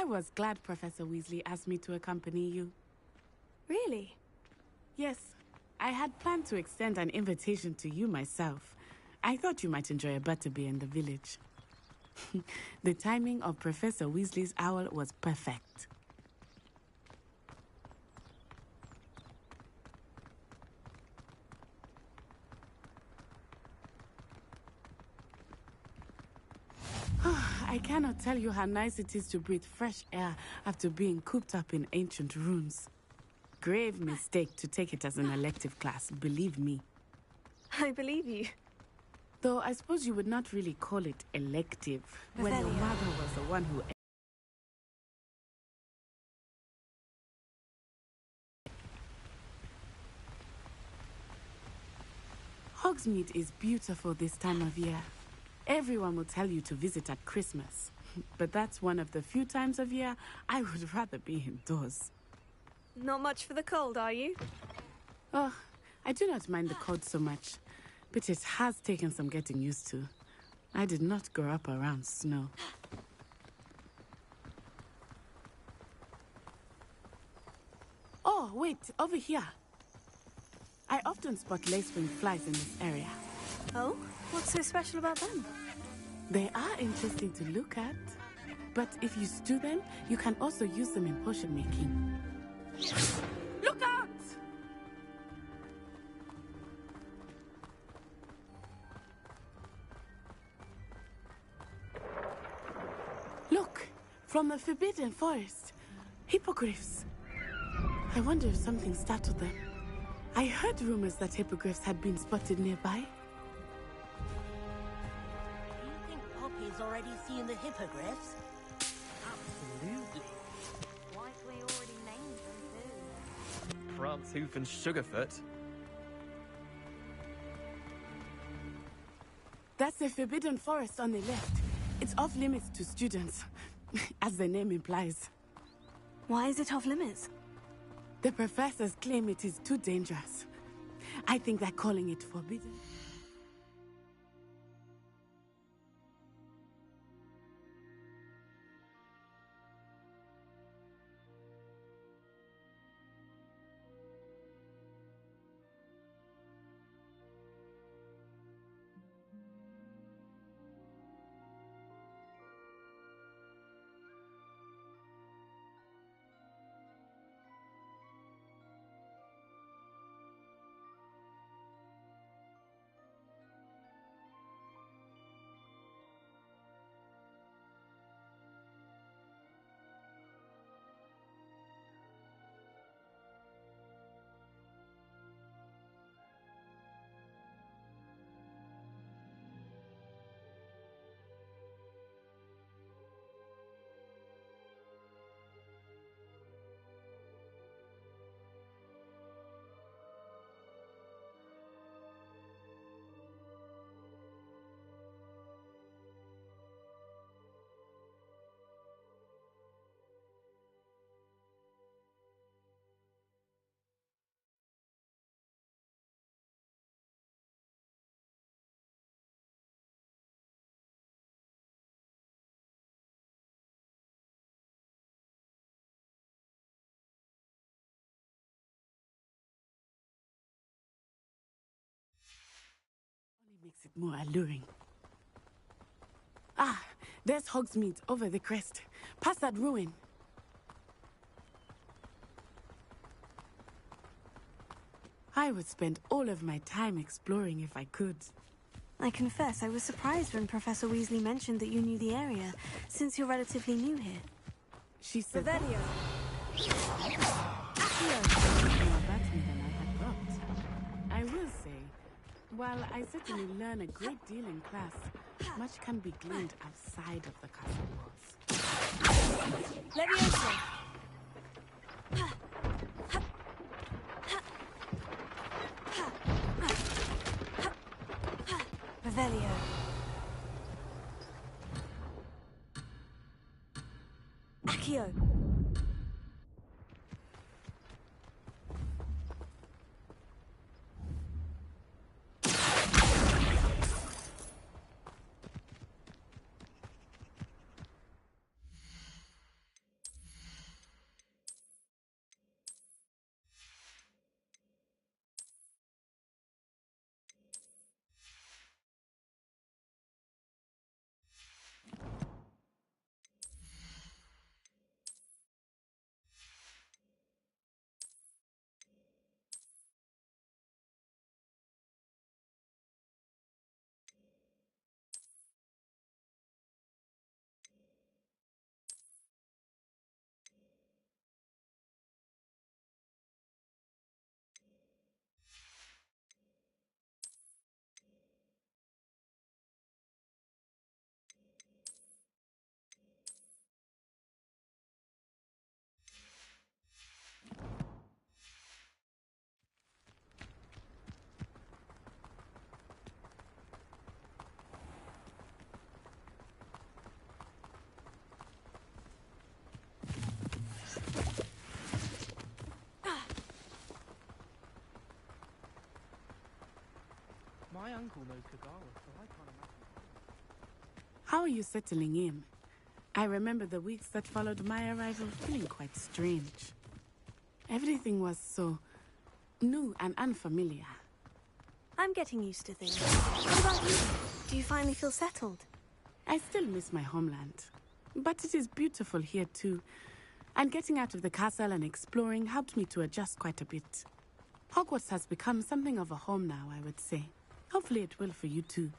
I was glad Professor Weasley asked me to accompany you. Really? Yes, I had planned to extend an invitation to you myself. I thought you might enjoy a butterbeer in the village. The timing of Professor Weasley's owl was perfect. I cannot tell you how nice it is to breathe fresh air after being cooped up in ancient ruins. Grave mistake to take it as an elective class, believe me. I believe you. Though I suppose you would not really call it elective when your mother was the one who... Hogsmeade is beautiful this time of year. Everyone will tell you to visit at Christmas. But that's one of the few times of year I would rather be indoors. Not much for the cold, are you? Oh, I do not mind the cold so much, but it has taken some getting used to. I did not grow up around snow. Oh, wait, over here. I often spot lacewing flies in this area. Oh? What's so special about them? They are interesting to look at, but if you stew them, you can also use them in potion making. Look out! Look, from the Forbidden Forest. Hippogriffs. I wonder if something startled them. I heard rumors that hippogriffs had been spotted nearby. Do you think Poppy's already seen the hippogriffs? Absolutely. Like we already named them too. Prancehoof and Sugarfoot. That's the Forbidden Forest on the left. It's off limits to students, as the name implies. Why is it off limits? The professors claim it is too dangerous. I think that calling it forbidden... makes it more alluring. Ah, there's Hogsmeade over the crest. Past that ruin. I would spend all of my time exploring if I could. I confess, I was surprised when Professor Weasley mentioned that you knew the area, since you're relatively new here. She said... Revelio! More about me than I had thought. I will say, while I certainly learn a great deal in class, much can be gleaned outside of the castle walls. Leviosa! Revelio. Accio. My uncle knows Kagara, so I can't imagine. How are you settling in? I remember the weeks that followed my arrival feeling quite strange. Everything was so new and unfamiliar. I'm getting used to things. What about you? Do you finally feel settled? I still miss my homeland, but it is beautiful here too. And getting out of the castle and exploring helped me to adjust quite a bit. Hogwarts has become something of a home now, I would say. Hopefully it will for you too.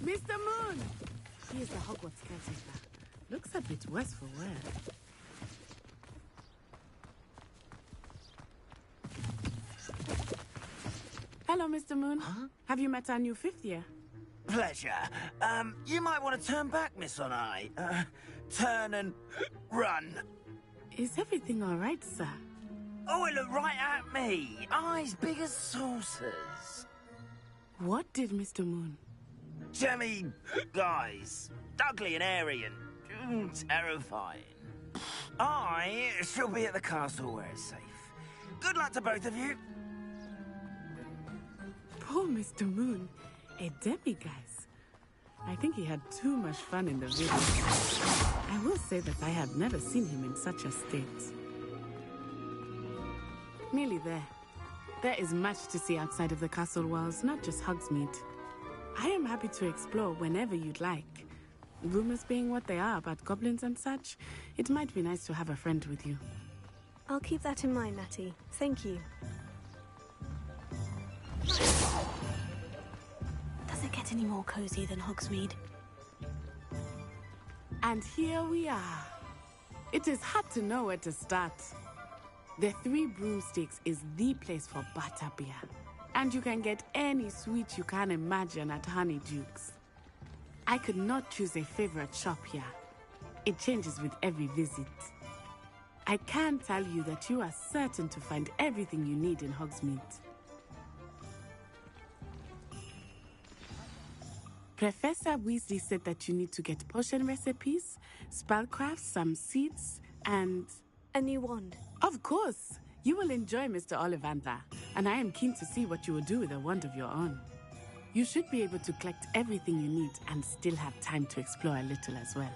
Mr. Moon! He is the Hogwarts caretaker. Looks a bit worse for wear. Hello, Mr. Moon. Huh? Have you met our new fifth year? Pleasure. You might want to turn back, Miss Onai. Turn and run. Is everything all right, sir? Oh, it looked right at me. Eyes big as saucers. What did Mr. Moon? Jemmy guys. Ugly and airy and terrifying. I shall be at the castle where it's safe. Good luck to both of you. Poor Mr. Moon. A demiguise. I think he had too much fun in the video. I will say that I have never seen him in such a state. Nearly there. There is much to see outside of the castle walls, not just Hogsmeade. I am happy to explore whenever you'd like. Rumors being what they are about goblins and such, it might be nice to have a friend with you. I'll keep that in mind, Natty. Thank you. Does it get any more cozy than Hogsmeade? And here we are. It is hard to know where to start. The Three Broomsticks is the place for butterbeer. And you can get any sweet you can imagine at Honeydukes. I could not choose a favorite shop here. It changes with every visit. I can tell you that you are certain to find everything you need in Hogsmeade. Professor Weasley said that you need to get potion recipes, spellcrafts, some seeds, and... A new wand. Of course! You will enjoy Mr. Ollivander, and I am keen to see what you will do with a wand of your own. You should be able to collect everything you need and still have time to explore a little as well.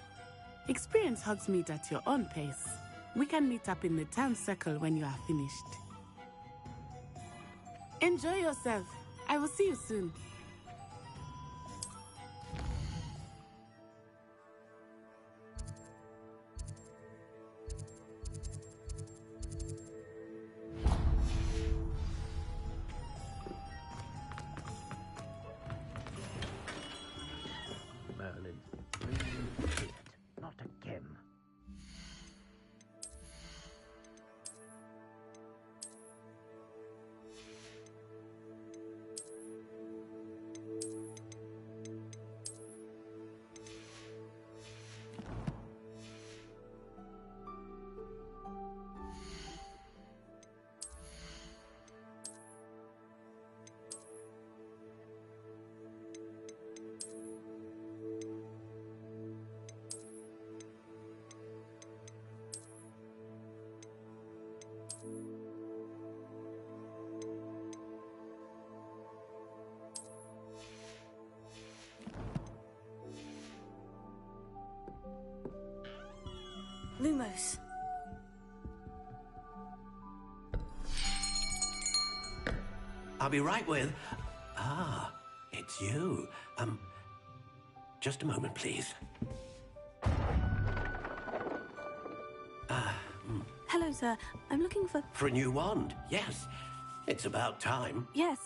Experience Hogsmeade at your own pace. We can meet up in the town circle when you are finished. Enjoy yourself. I will see you soon. Merlin, please see it. Not again. Lumos. I'll be right with... Ah, it's you. Just a moment, please. Hello, sir. I'm looking for... For a new wand, yes. It's about time. Yes,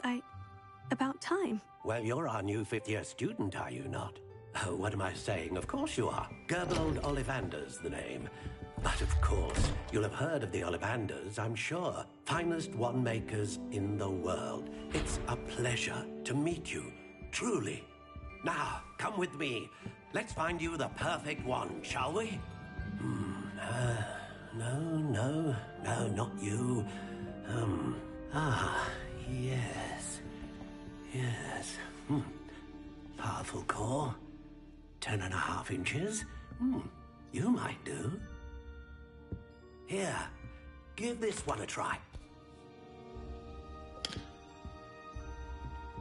About time. Well, you're our new fifth-year student, are you not? Oh, what am I saying? Of course you are. Gerbold Ollivander's the name. But of course, you'll have heard of the Ollivanders, I'm sure. Finest wand makers in the world. It's a pleasure to meet you, truly. Now, come with me. Let's find you the perfect wand, shall we? No, not you. Yes. Powerful core. 10.5 inches. You might do. Here, Give this one a try.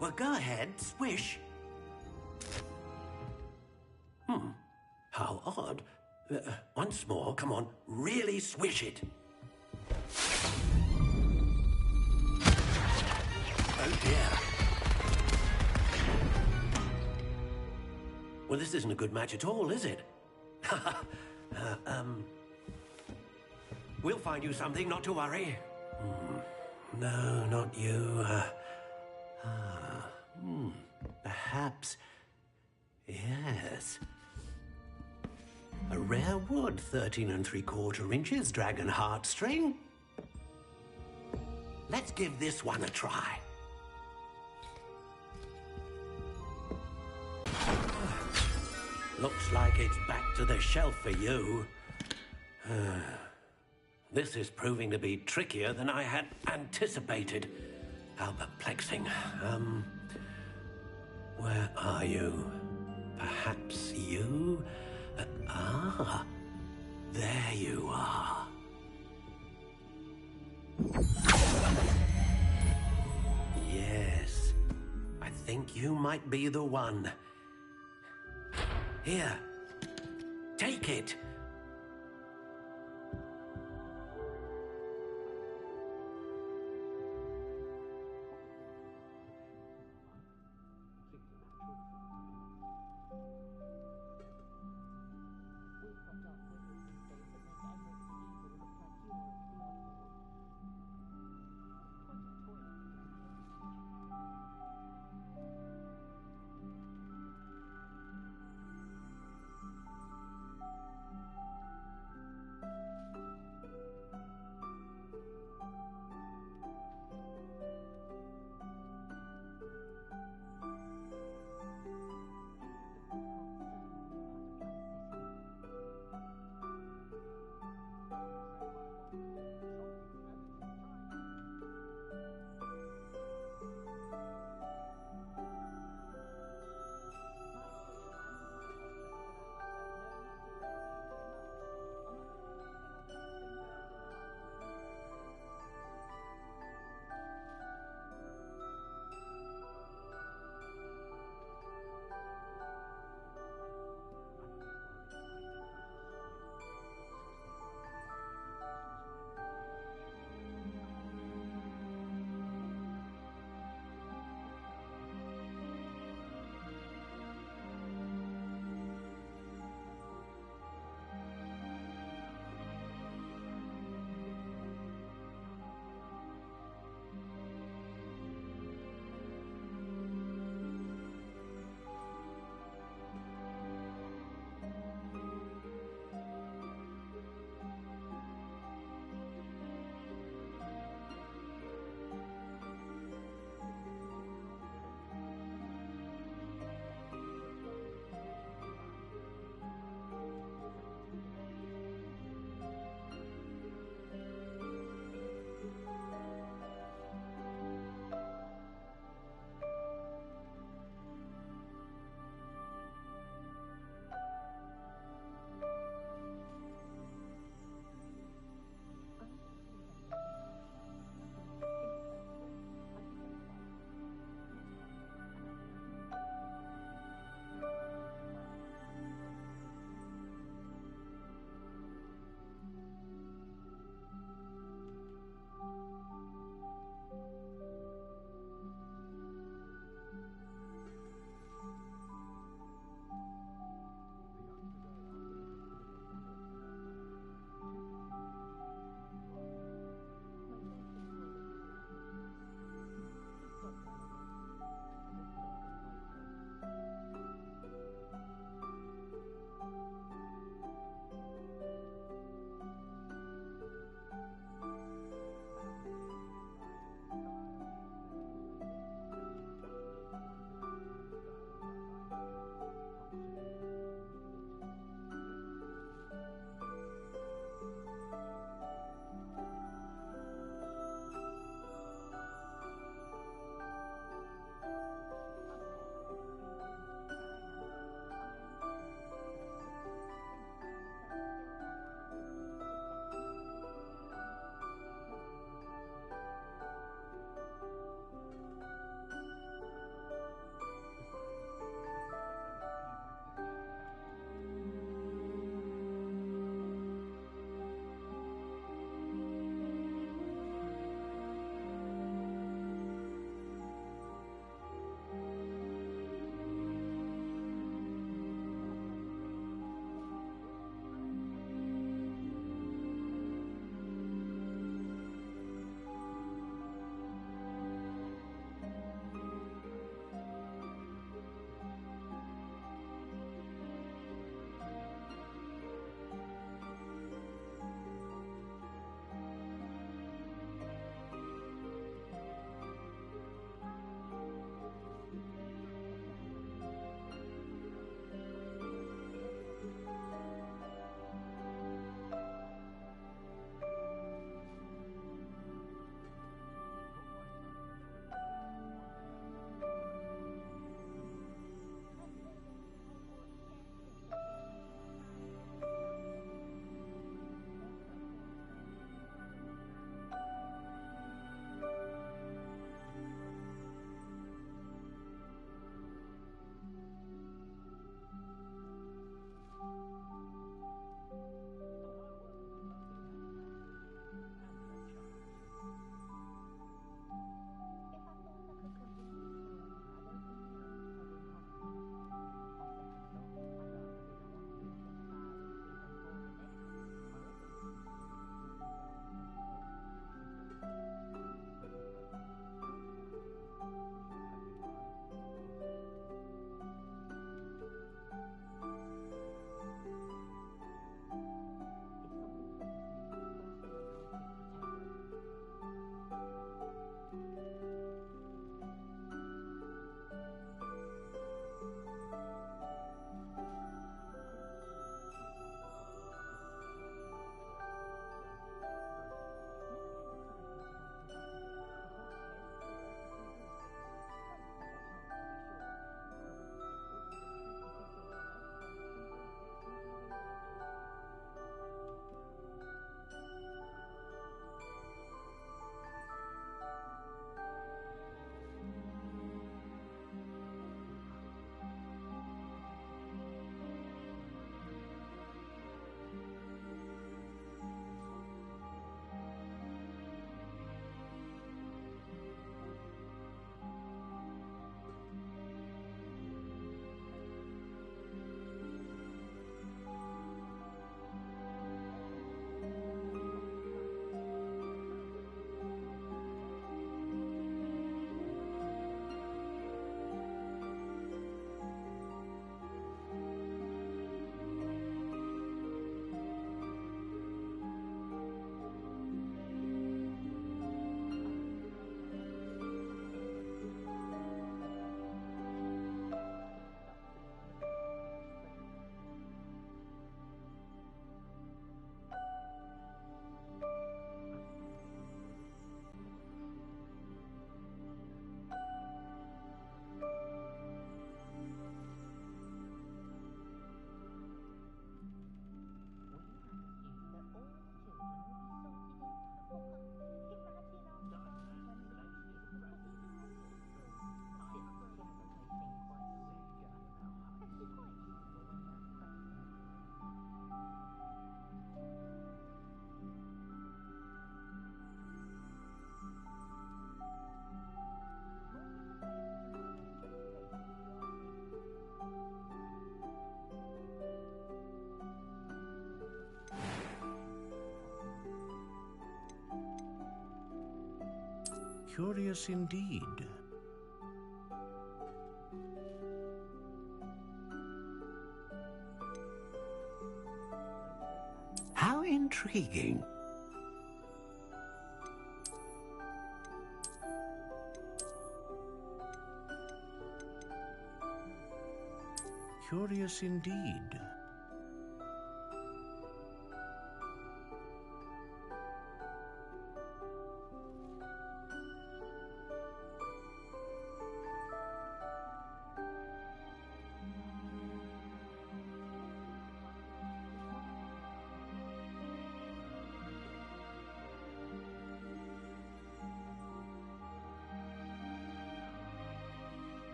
Well, go ahead, swish. How odd. Once more, come on, really swish it. Oh dear. Well, this isn't a good match at all, is it? We'll find you something, not to worry. No, not you. Perhaps. Yes. A rare wood, 13 3/4 inches, dragon heartstring. Let's give this one a try. Looks like it's back to the shelf for you. This is proving to be trickier than I had anticipated. How perplexing. Where are you? Perhaps you? There you are. Yes, I think you might be the one. Here, take it. Curious indeed. How intriguing. Curious indeed.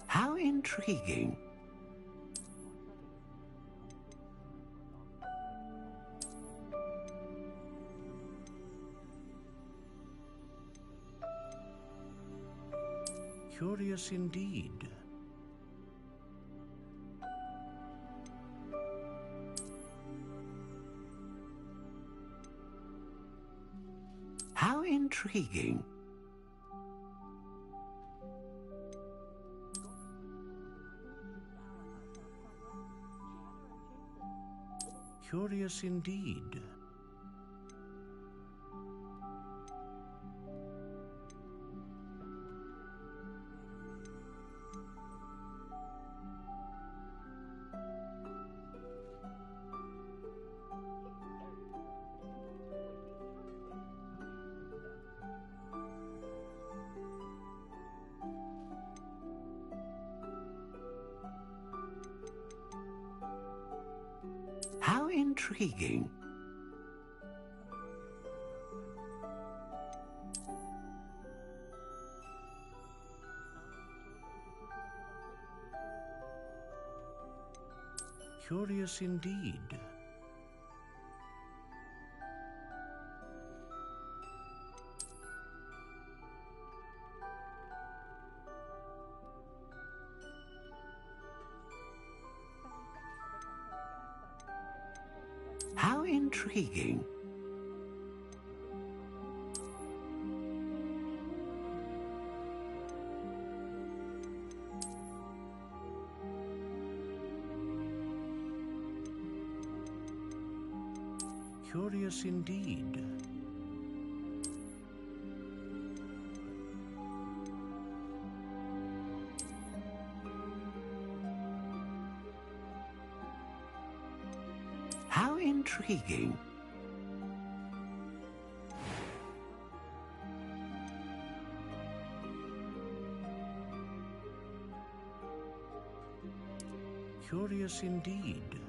How intriguing. Curious indeed. How intriguing. Curious indeed. How intriguing. Curious indeed. How intriguing. Curious indeed. How intriguing. Curious indeed.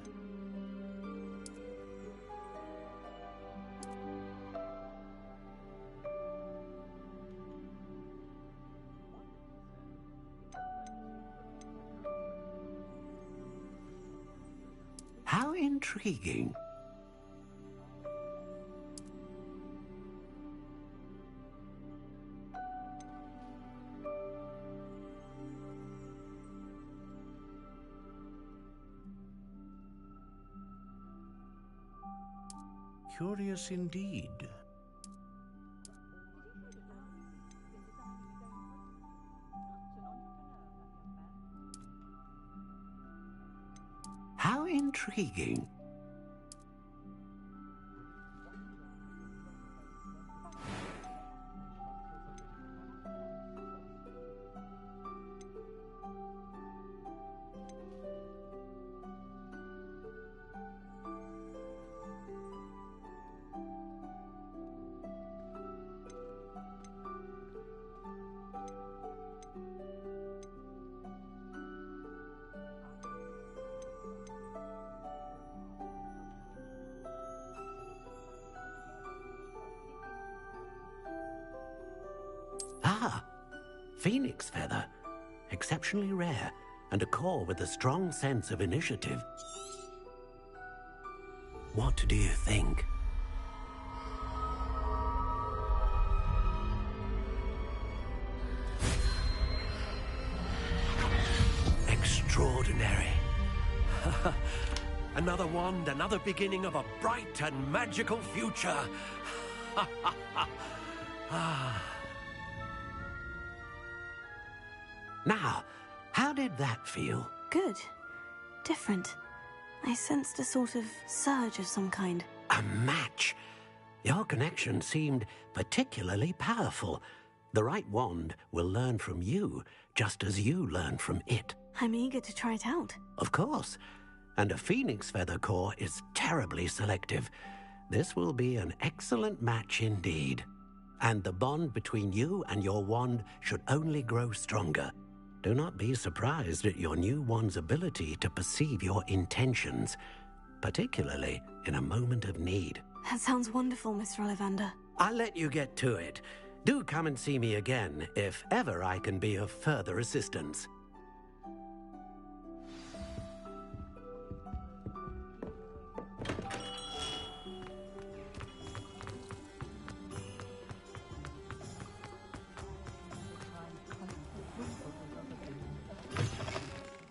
How intriguing. Curious indeed. How intriguing. Ah, Phoenix Feather. Exceptionally rare, and a core with a strong sense of initiative. What do you think? Extraordinary. Another wand, another beginning of a bright and magical future. Now, how did that feel? Good. Different. I sensed a sort of surge of some kind. A match. Your connection seemed particularly powerful. The right wand will learn from you, just as you learn from it. I'm eager to try it out. Of course. And a Phoenix Feather core is terribly selective. This will be an excellent match indeed. And the bond between you and your wand should only grow stronger. Do not be surprised at your new wand's ability to perceive your intentions, particularly in a moment of need. That sounds wonderful, Mr. Ollivander. I'll let you get to it. Do come and see me again if ever I can be of further assistance.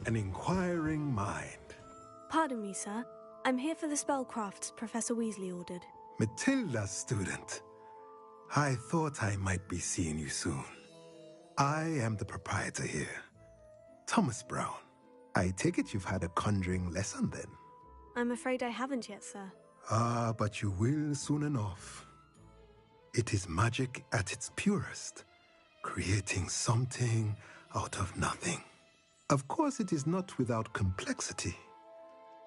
An inquiring mind. Pardon me, sir. I'm here for the spellcrafts Professor Weasley ordered. Matilda's student. I thought I might be seeing you soon. I am the proprietor here, Thomas Brown. I take it you've had a conjuring lesson then? I'm afraid I haven't yet, sir. Ah, but you will soon enough. It is magic at its purest, creating something out of nothing. Of course, it is not without complexity,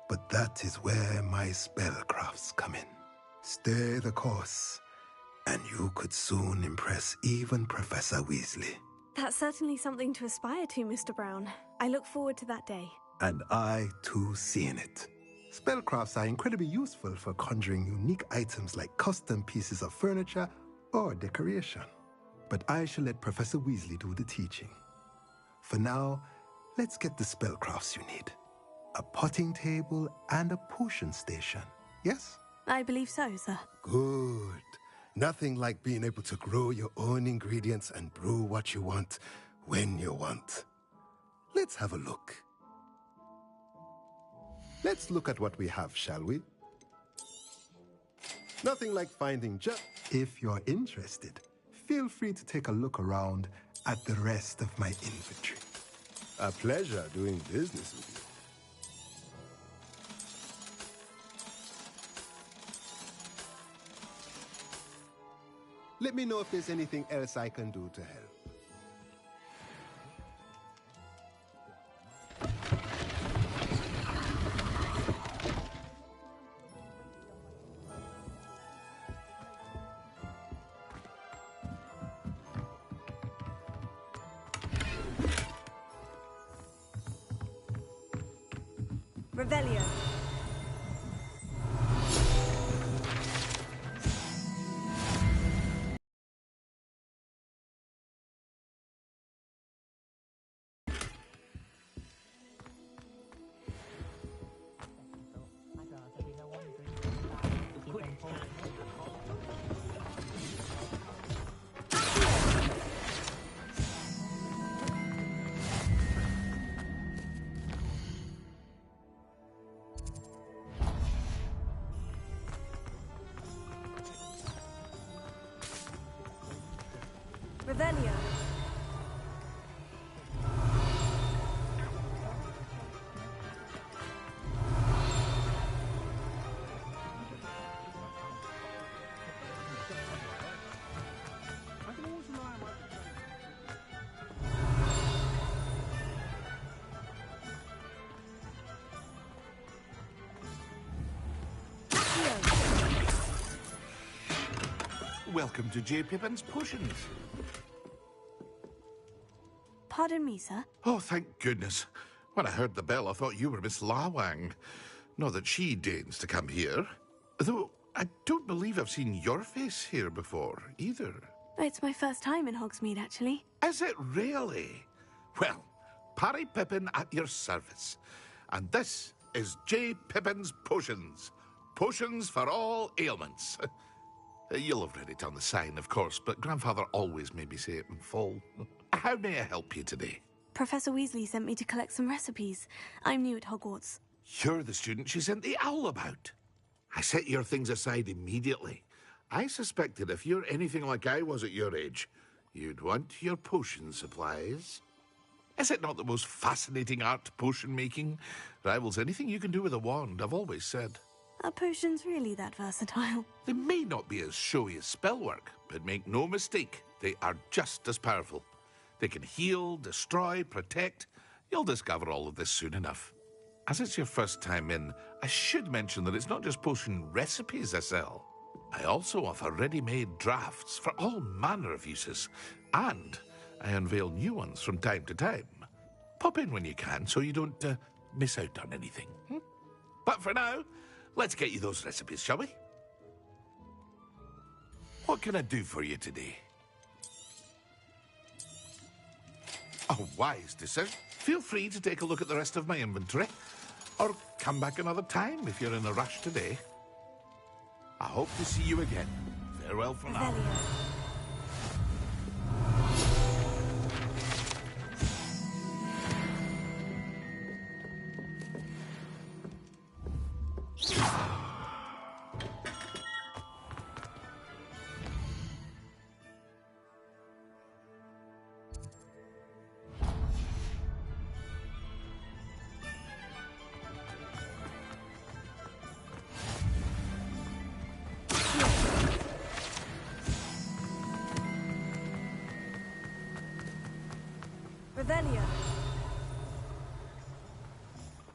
but that is where my spellcrafts come in. Stay the course, and you could soon impress even Professor Weasley. That's certainly something to aspire to, Mr. Brown. I look forward to that day. And I, too, seeing it. Spellcrafts are incredibly useful for conjuring unique items like custom pieces of furniture or decoration. But I shall let Professor Weasley do the teaching. For now, let's get the spellcrafts you need. A potting table and a potion station, yes? I believe so, sir. Good. Nothing like being able to grow your own ingredients and brew what you want when you want. Let's have a look. Let's look at what we have, shall we? Nothing like finding just... If you're interested, feel free to take a look around at the rest of my inventory. A pleasure doing business with you. Let me know if there's anything else I can do to help. Revelio. Revelio. Welcome to J. Pippin's Potions. Pardon me, sir. Oh, thank goodness. When I heard the bell, I thought you were Miss Lawang. Not that she deigns to come here. Though I don't believe I've seen your face here before, either. It's my first time in Hogsmeade, actually. Is it really? Well, Parry Pippin at your service. And this is J. Pippin's Potions. Potions for all ailments. You'll have read it on the sign, of course, but Grandfather always made me say it in full. How may I help you today? Professor Weasley sent me to collect some recipes. I'm new at Hogwarts. You're the student she sent the owl about. I set your things aside immediately. I suspected if you're anything like I was at your age, you'd want your potion supplies. Is it not the most fascinating art, potion making? Rivals anything you can do with a wand, I've always said. Are potions really that versatile? They may not be as showy as spellwork, but make no mistake, they are just as powerful. They can heal, destroy, protect. You'll discover all of this soon enough. As it's your first time in, I should mention that it's not just potion recipes I sell. I also offer ready-made drafts for all manner of uses, and I unveil new ones from time to time. Pop in when you can so you don't miss out on anything. But for now, let's get you those recipes, shall we? What can I do for you today? A wise decision. Feel free to take a look at the rest of my inventory, or come back another time if you're in a rush today. I hope to see you again. Farewell for now. Revelio.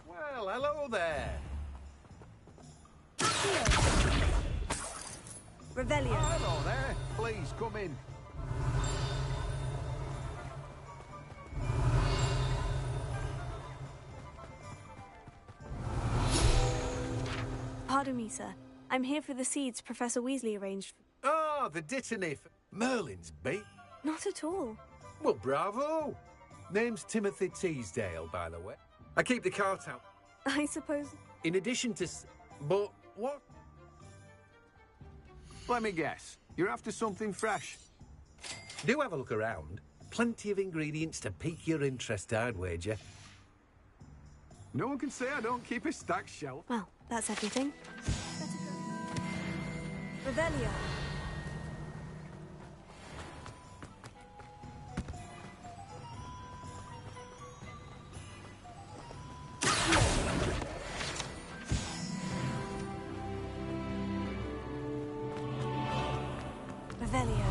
Well, hello there. Revelio. Hello there. Please come in. Pardon me, sir. I'm here for the seeds Professor Weasley arranged. Oh, the Dittany. Merlin's bait. Not at all. Well, bravo. Name's Timothy Teasdale, by the way. I keep the cart out. I suppose... In addition to... But what? Let me guess. You're after something fresh. Do have a look around. Plenty of ingredients to pique your interest, I'd wager. No one can say I don't keep a stacked shelf. Well, that's everything. Revelio. Revelio.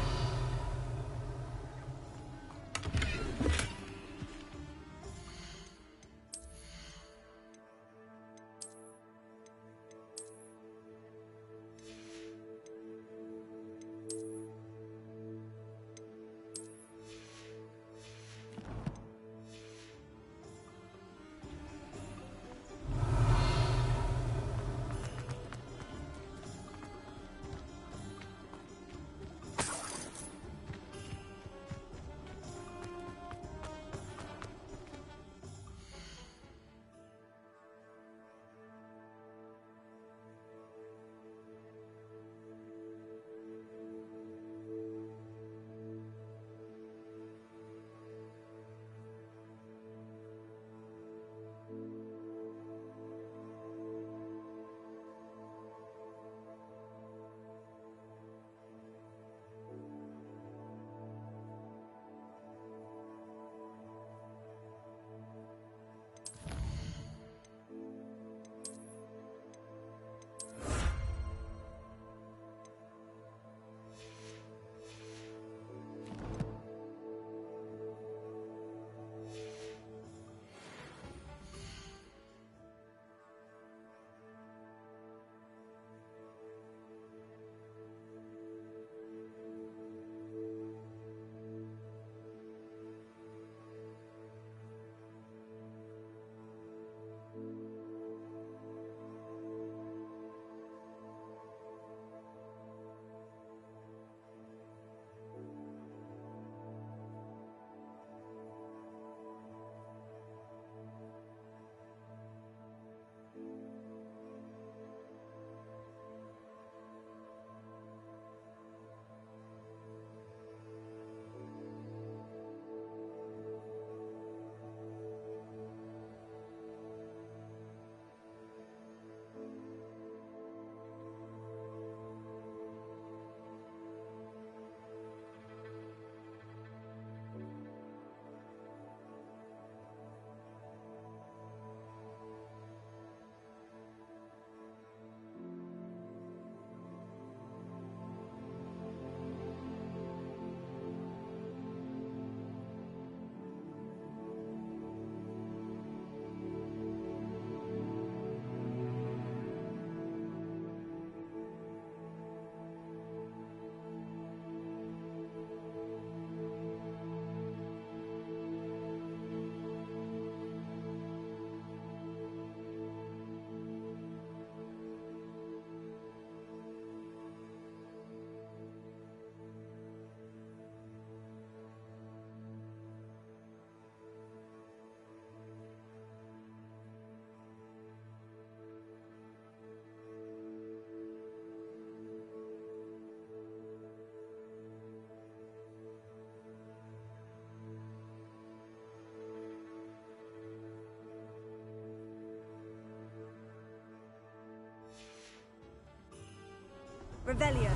Revelio.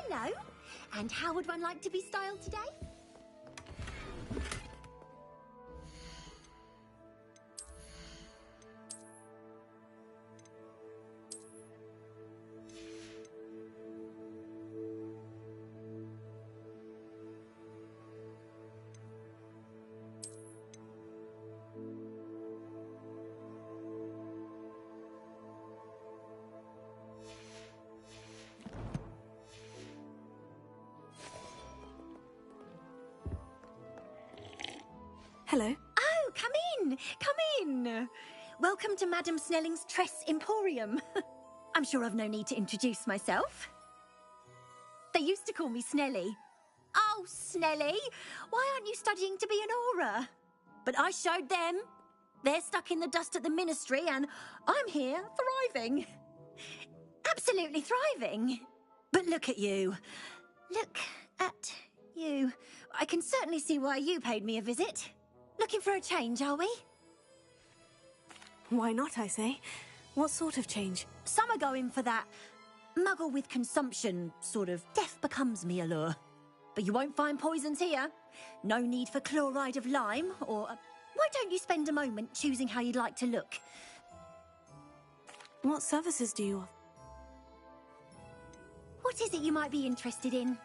Hello. And how would one like to be styled today? Hello. Oh, come in. Come in. Welcome to Madame Snelling's Tress Emporium. I'm sure I've no need to introduce myself. They used to call me Snelly. Oh, Snelly, why aren't you studying to be an aura? But I showed them. They're stuck in the dust at the ministry, and I'm here thriving. Absolutely thriving. But look at you. Look at you. I can certainly see why you paid me a visit. Looking for a change, are we? Why not, I say? What sort of change? Some are going for that muggle with consumption, sort of death becomes me allure. But you won't find poisons here. No need for chloride of lime, or... why don't you spend a moment choosing how you'd like to look? What services do you offer? What is it you might be interested in?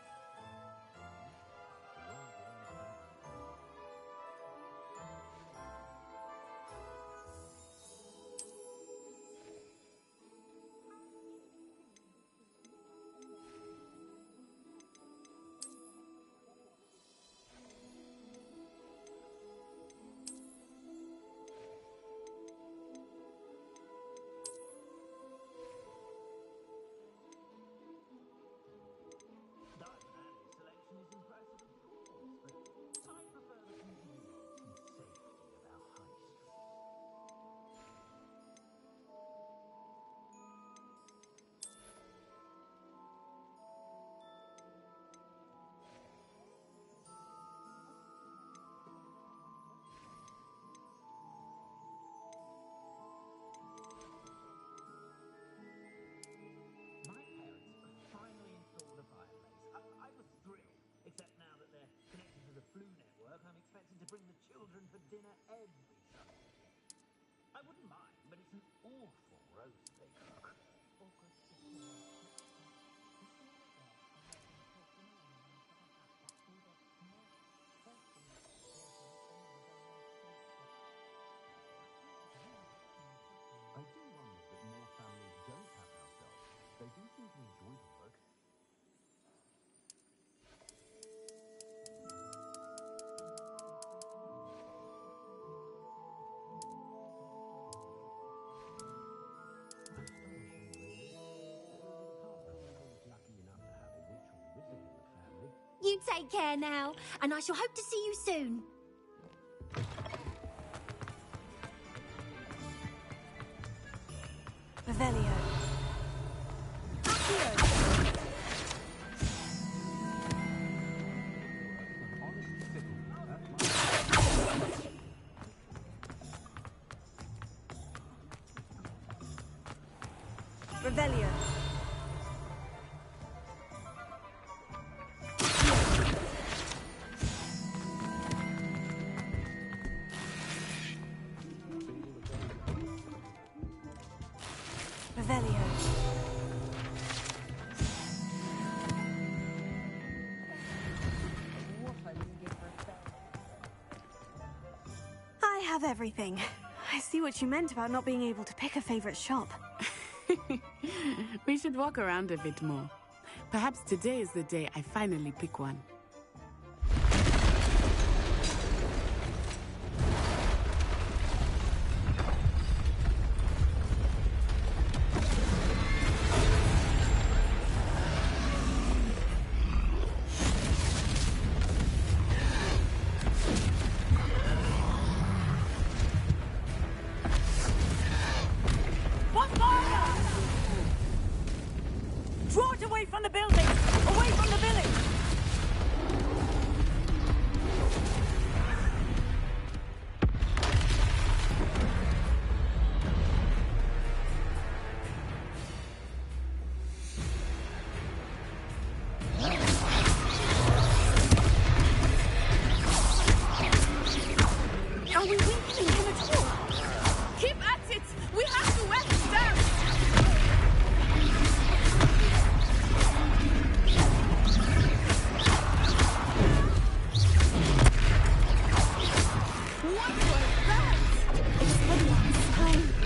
Bring the children for dinner every Sunday. I wouldn't mind, but it's an awful roast they cook. I do wonder that more families don't have house elves. They do seem to enjoy the work. You take care now, and I shall hope to see you soon. Revelio. Revelio. I have everything. I see what you meant about not being able to pick a favorite shop. We should walk around a bit more. Perhaps today is the day I finally pick one. from the building! Away from the village! Are we weakening him at all? Keep at it! We have to wear him down! What was that? It's Woodlock's.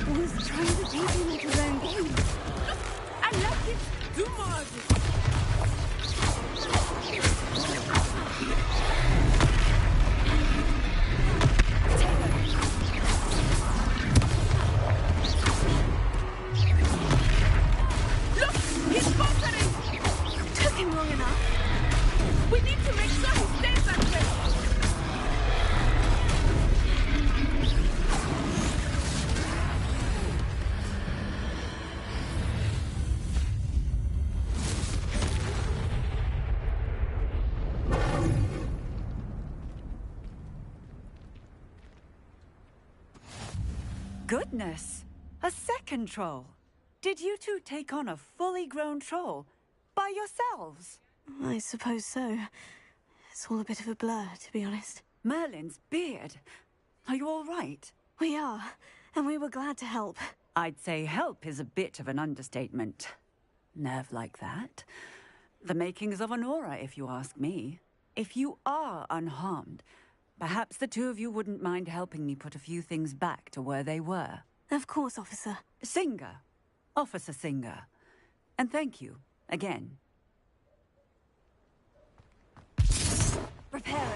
I was trying to beat him at his own game. I like it! Do more of it! Look! He's faltering! Took him long enough. We need to make sure he stays that way! Goodness! A second troll! Did you two take on a fully grown troll? By yourselves? I suppose so. It's all a bit of a blur, to be honest. Merlin's beard. Are you all right? We are, and we were glad to help. I'd say help is a bit of an understatement. Nerve like that. The makings of an aura, if you ask me. If you are unharmed, perhaps the two of you wouldn't mind helping me put a few things back to where they were. Of course, officer. Singer. Officer Singer. And thank you, again. Repair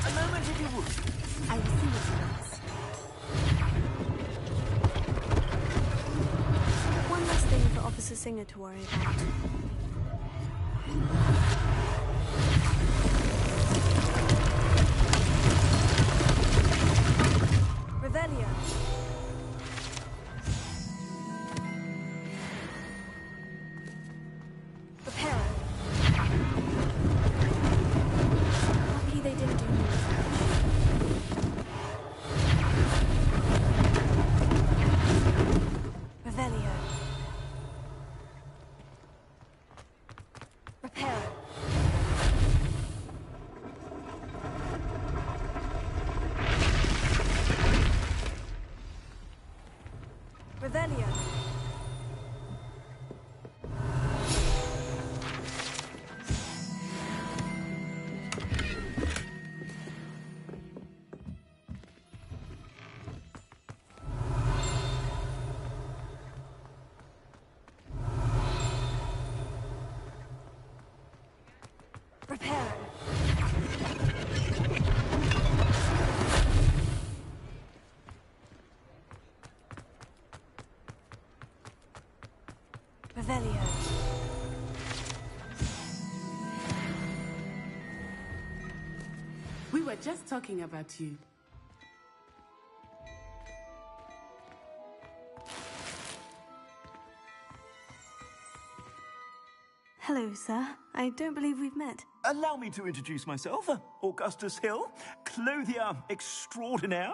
A moment, if you would. I will see what he wants. One last thing for Officer Singer to worry about. Revelio. Reparo. Lucky they didn't do more damage. Revelio. Reparo. Revelio. Reparo. Revelio. We were just talking about you. Hello, sir. I don't believe we've met. Allow me to introduce myself, Augustus Hill, clothier extraordinaire.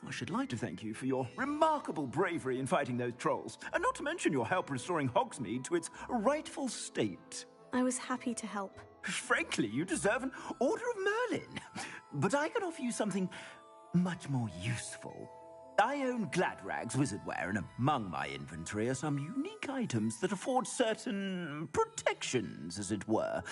I should like to thank you for your remarkable bravery in fighting those trolls, and not to mention your help restoring Hogsmeade to its rightful state. I was happy to help. Frankly, you deserve an Order of Merlin. But I can offer you something much more useful. I own Gladrag's wizardware, and among my inventory are some unique items that afford certain protections, as it were.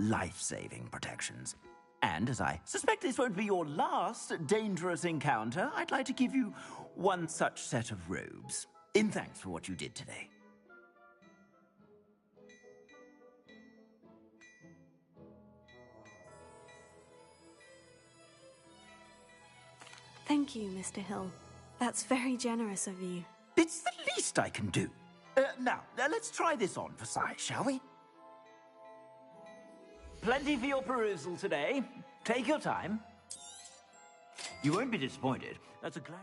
Life-saving protections. And as I suspect this won't be your last dangerous encounter, I'd like to give you one such set of robes, in thanks for what you did today. Thank you, Mr. Hill. That's very generous of you. It's the least I can do. Now, let's try this on for size, shall we? Plenty for your perusal today. Take your time. You won't be disappointed. That's a glad...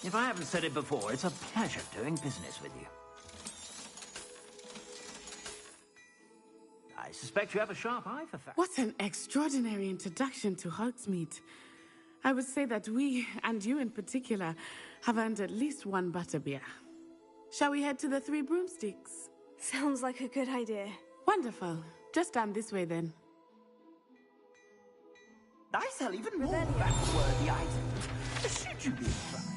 If I haven't said it before, it's a pleasure doing business with you. I suspect you have a sharp eye for facts. What an extraordinary introduction to Hogsmeade. I would say that we, and you in particular, have earned at least one butterbeer. Shall we head to the Three Broomsticks? Sounds like a good idea. Wonderful. Just down this way then. I sell even more back-worthy items. Should you be inclined,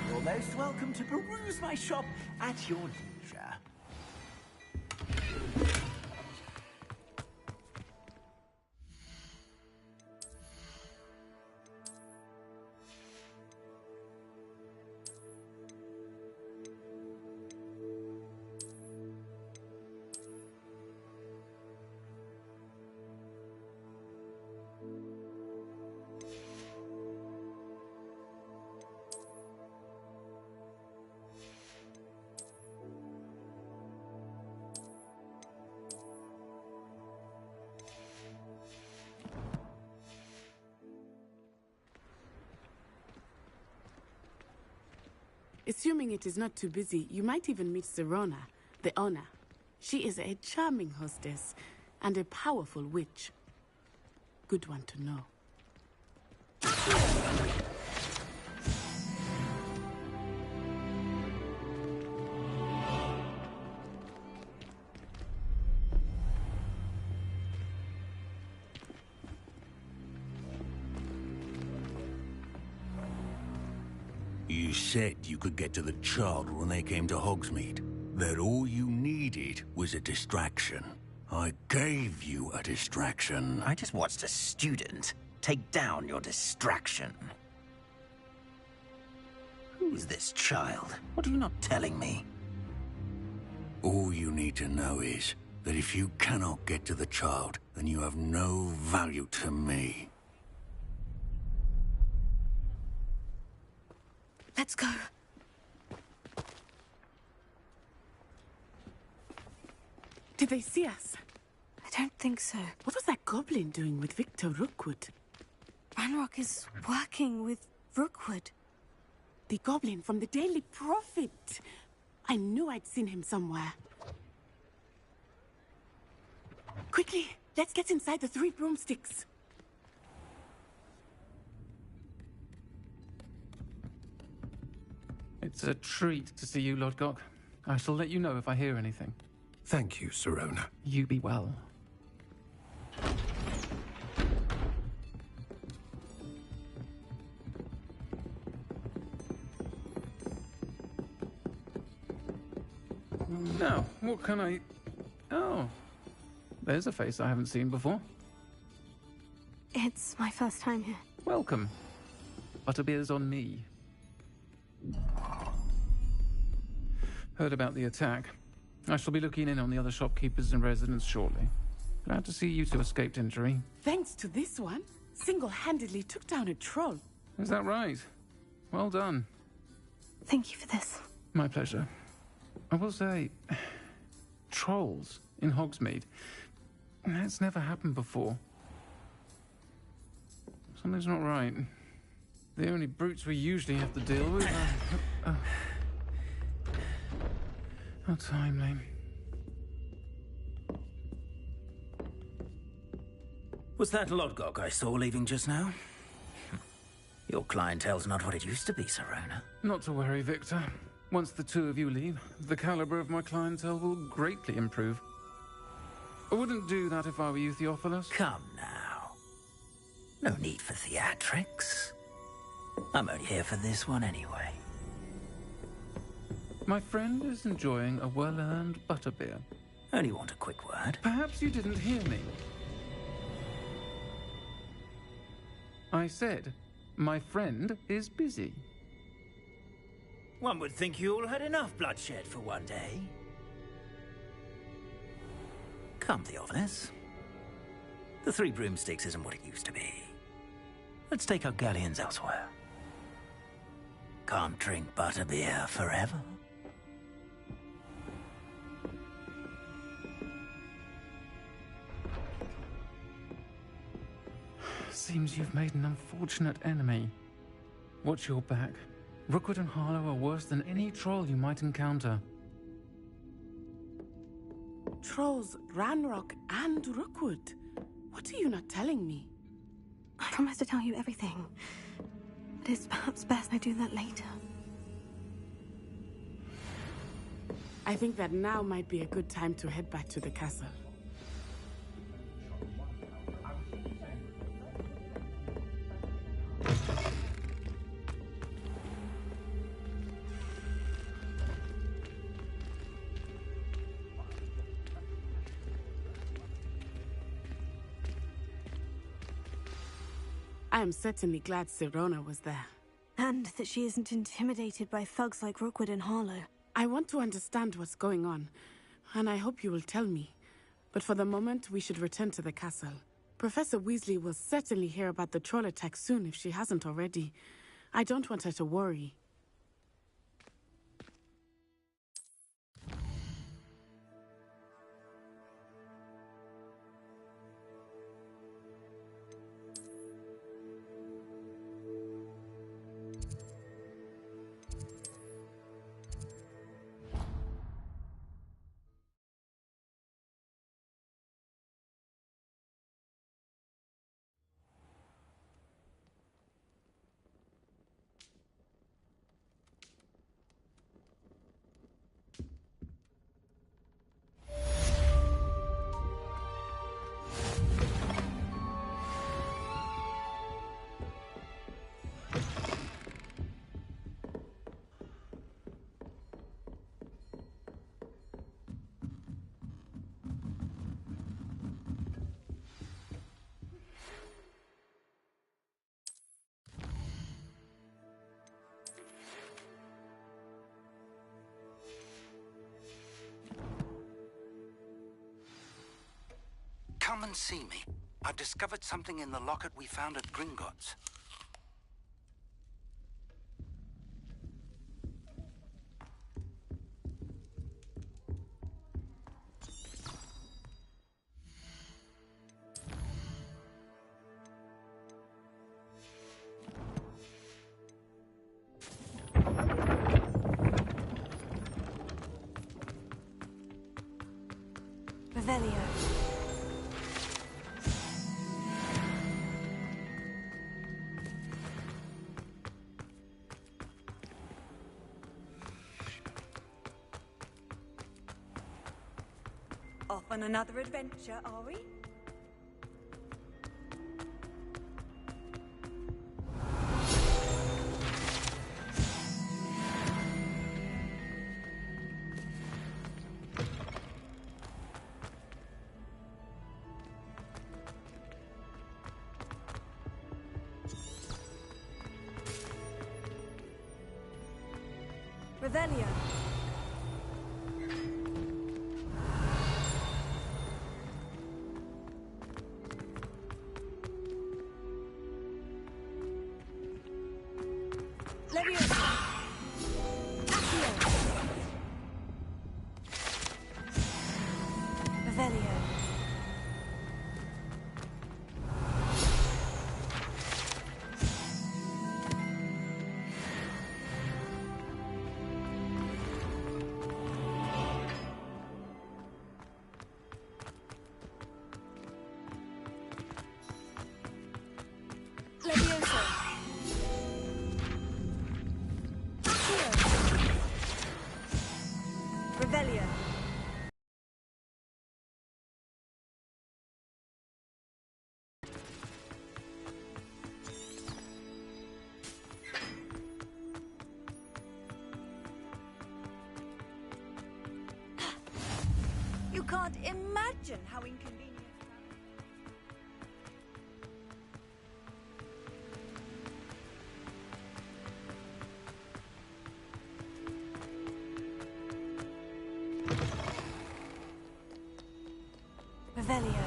you're most welcome to peruse my shop at your leisure. Assuming it is not too busy, you might even meet Sirona, the owner. She is a charming hostess and a powerful witch. Good one to know. You said you could get to the child when they came to Hogsmeade. That all you needed was a distraction. I gave you a distraction. I just watched a student take down your distraction. Who's this child? What are you not telling me? All you need to know is that if you cannot get to the child, then you have no value to me. Let's go. Did they see us? I don't think so. What was that goblin doing with Victor Rookwood? Ranrock is working with Rookwood. The goblin from the Daily Prophet. I knew I'd seen him somewhere. Quickly, let's get inside the Three Broomsticks. It's a treat to see you, Lodgok. I shall let you know if I hear anything. Thank you, Sirona. You be well. Now, what can I... Oh, there's a face I haven't seen before. It's my first time here. Welcome. Butterbeer's on me. Heard about the attack. I shall be looking in on the other shopkeepers and residents shortly. Glad to see you two escaped injury. Thanks to this one, single-handedly took down a troll. Is that right? Well done. Thank you for this. My pleasure. I will say, trolls in Hogsmeade. That's never happened before. Something's not right. The only brutes we usually have to deal with are... How timely. Was that Lodgok I saw leaving just now? Your clientele's not what it used to be, Sirona. Not to worry, Victor. Once the two of you leave, the caliber of my clientele will greatly improve. I wouldn't do that if I were you, Theophilus. Come now. No need for theatrics. I'm only here for this one anyway. My friend is enjoying a well-earned butterbeer. Only want a quick word. Perhaps you didn't hear me. I said, my friend is busy. One would think you all had enough bloodshed for one day. Come, Theophilus. The Three Broomsticks isn't what it used to be. Let's take our galleons elsewhere. Can't drink butterbeer forever. Seems you've made an unfortunate enemy. Watch your back. Rookwood and Harlow are worse than any troll you might encounter. Trolls, Ranrock, and Rookwood. What are you not telling me? I promise to tell you everything. But it's perhaps best I do that later. I think that now might be a good time to head back to the castle. I am certainly glad Sirona was there. And that she isn't intimidated by thugs like Rookwood and Harlow. I want to understand what's going on, and I hope you will tell me. But for the moment, we should return to the castle. Professor Weasley will certainly hear about the troll attack soon if she hasn't already. I don't want her to worry. Come and see me. I've discovered something in the locket we found at Gringotts. Revelio. Off on another adventure, are we? Revelio. Leviosa. Accio. Revelio. Leviosa. Revelio. You can't imagine how inconvenient. Revelio.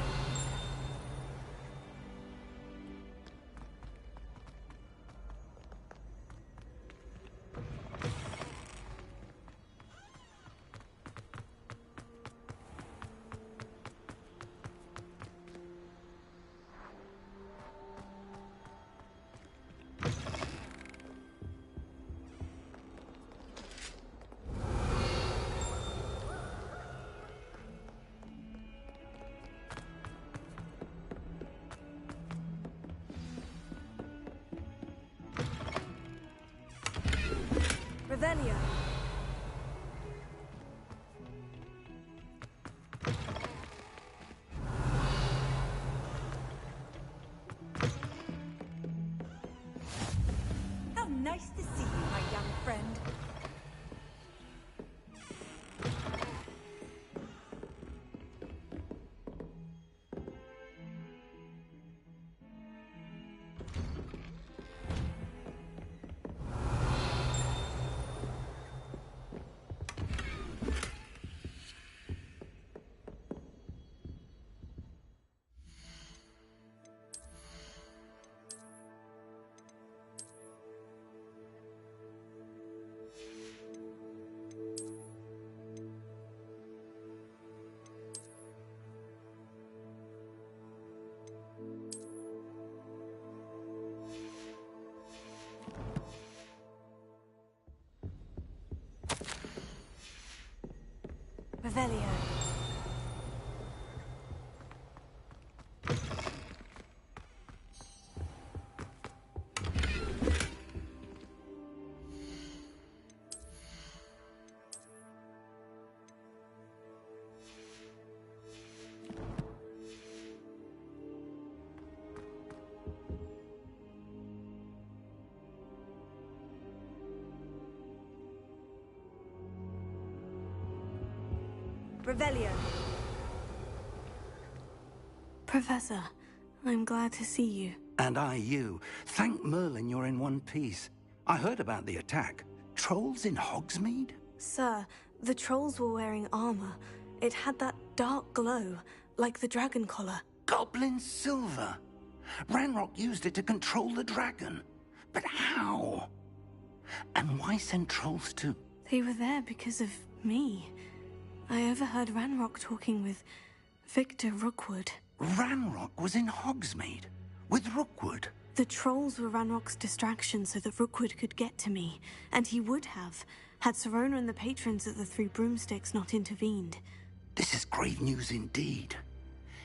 Revelio. How nice to see you, my young friend. Revelio. Revelio. Professor, I'm glad to see you. And I you. Thank Merlin you're in one piece. I heard about the attack. Trolls in Hogsmeade? Sir, the trolls were wearing armor. It had that dark glow, like the dragon collar. Goblin silver. Ranrock used it to control the dragon. But how? And why send trolls to... They were there because of me. I overheard Ranrock talking with Victor Rookwood. Ranrock was in Hogsmeade? With Rookwood? The trolls were Ranrock's distraction so that Rookwood could get to me. And he would have, had Serona and the patrons at the Three Broomsticks not intervened. This is grave news indeed.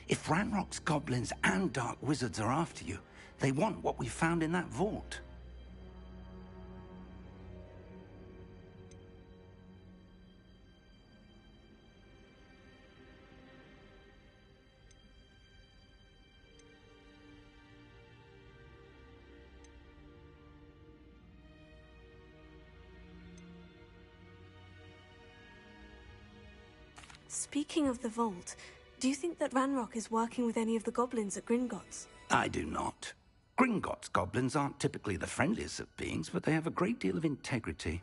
If Ranrock's goblins and dark wizards are after you, they want what we found in that vault. Speaking of the vault, do you think that Ranrock is working with any of the goblins at Gringotts? I do not. Gringotts goblins aren't typically the friendliest of beings, but they have a great deal of integrity.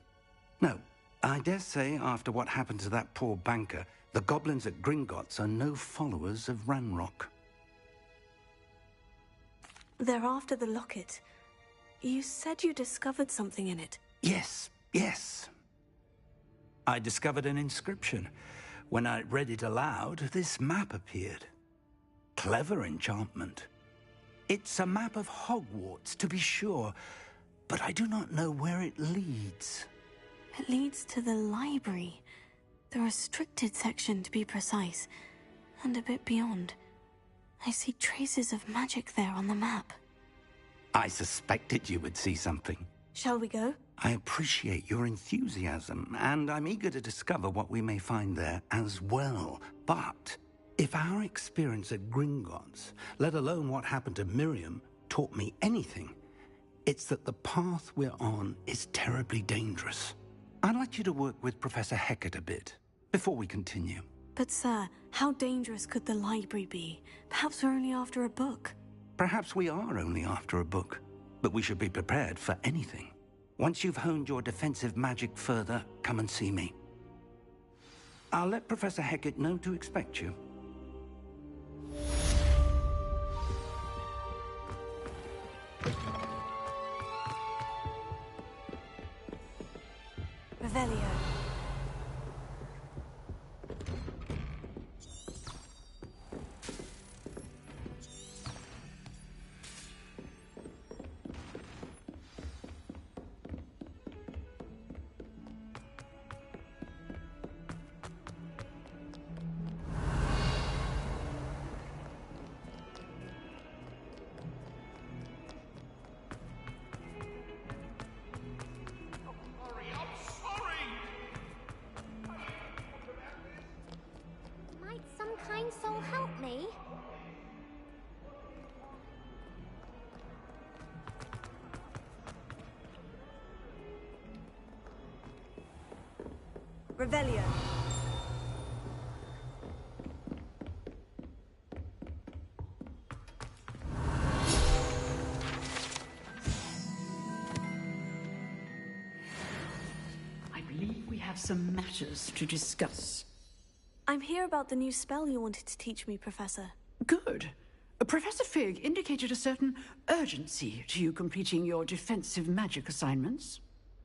No, I dare say after what happened to that poor banker, the goblins at Gringotts are no followers of Ranrock. They're after the locket. You said you discovered something in it. Yes. I discovered an inscription. When I read it aloud, this map appeared. Clever enchantment. It's a map of Hogwarts, to be sure, but I do not know where it leads. It leads to the library. The restricted section, to be precise. And a bit beyond. I see traces of magic there on the map. I suspected you would see something. Shall we go? I appreciate your enthusiasm, and I'm eager to discover what we may find there as well. But if our experience at Gringotts, let alone what happened to Miriam, taught me anything, it's that the path we're on is terribly dangerous. I'd like you to work with Professor Hecat a bit, before we continue. But sir, how dangerous could the library be? Perhaps we're only after a book. Perhaps we are only after a book, but we should be prepared for anything. Once you've honed your defensive magic further, come and see me. I'll let Professor Hecat know to expect you. Revelio. Revelio. I believe we have some matters to discuss. I'm here about the new spell you wanted to teach me, Professor. Good. Professor Fig indicated a certain urgency to you completing your defensive magic assignments.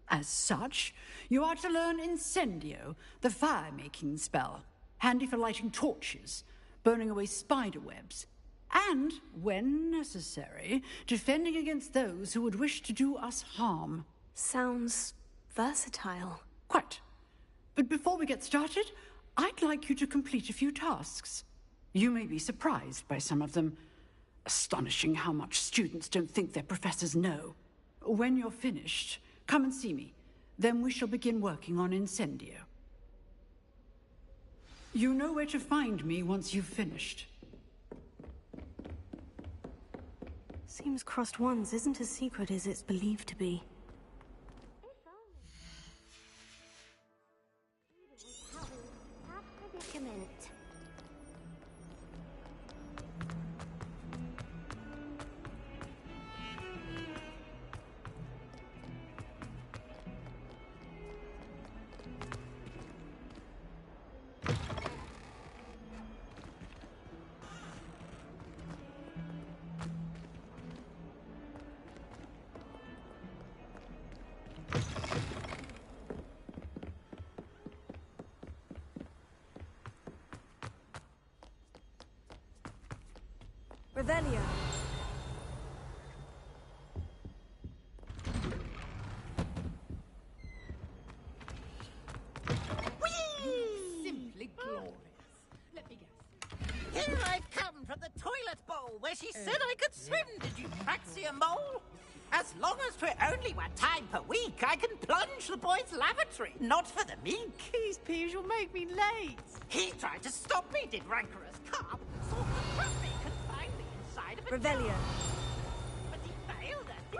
As such, you are to learn Incendio, the fire-making spell, handy for lighting torches, burning away spider webs, and, when necessary, defending against those who would wish to do us harm. Sounds versatile. Quite. But before we get started, I'd like you to complete a few tasks. You may be surprised by some of them. Astonishing how much students don't think their professors know. When you're finished, come and see me. Then we shall begin working on Incendio. You know where to find me once you've finished. Seems Crossed Wands isn't as secret as it's believed to be. Predicament. Revelio. Simply glorious. Let me guess. Here I've come from the toilet bowl where she said I could swim. Did you Praxia Mole? As long as for only one time per week, I can plunge the boys' lavatory. Not for the meek. These peas will make me late. He tried to stop me, did rancorous carp. Sort of trapped me, confined me inside of a Revelio. But he failed at it.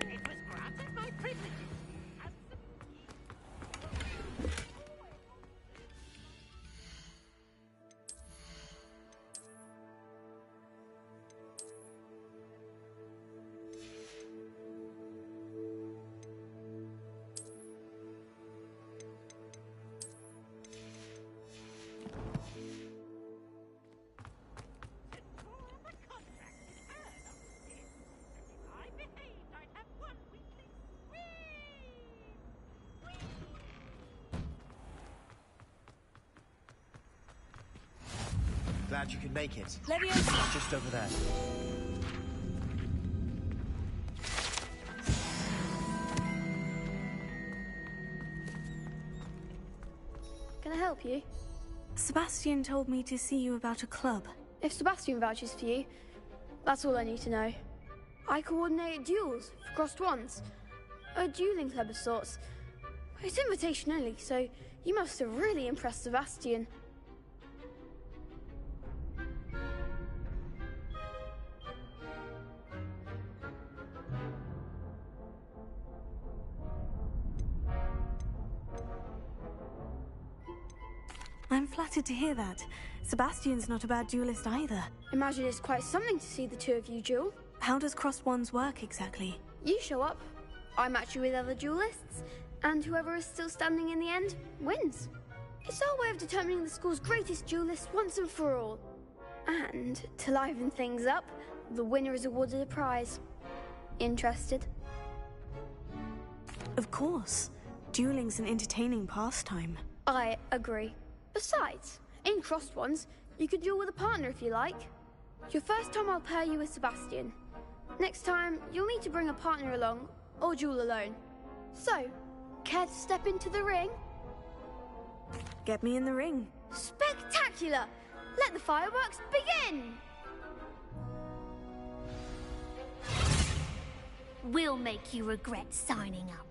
It was granted my privileges. Glad you could make it. Leviosa. Just over there. Can I help you? Sebastian told me to see you about a club. If Sebastian vouches for you, that's all I need to know. I coordinate duels for Crossed Wands. A dueling club of sorts. It's invitation only, so you must have really impressed Sebastian. I'm flattered to hear that. Sebastian's not a bad duelist either. Imagine it's quite something to see the two of you duel. How does Crossed Wands work exactly? You show up, I match you with other duelists, and whoever is still standing in the end wins. It's our way of determining the school's greatest duelist once and for all. And to liven things up, the winner is awarded a prize. Interested? Of course. Dueling's an entertaining pastime. I agree. Besides, in Crossed Wands, you could duel with a partner if you like. Your first time I'll pair you with Sebastian. Next time, you'll need to bring a partner along, or duel alone. So, care to step into the ring? Get me in the ring. Spectacular! Let the fireworks begin! We'll make you regret signing up.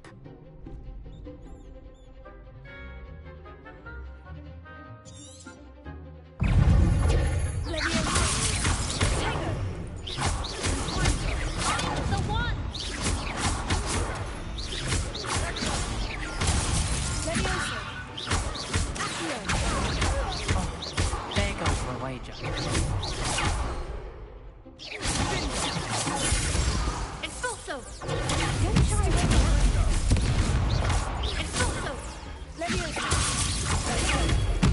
The one! wager. Expulso! Don't shy away from that. Expulso! Leviosa!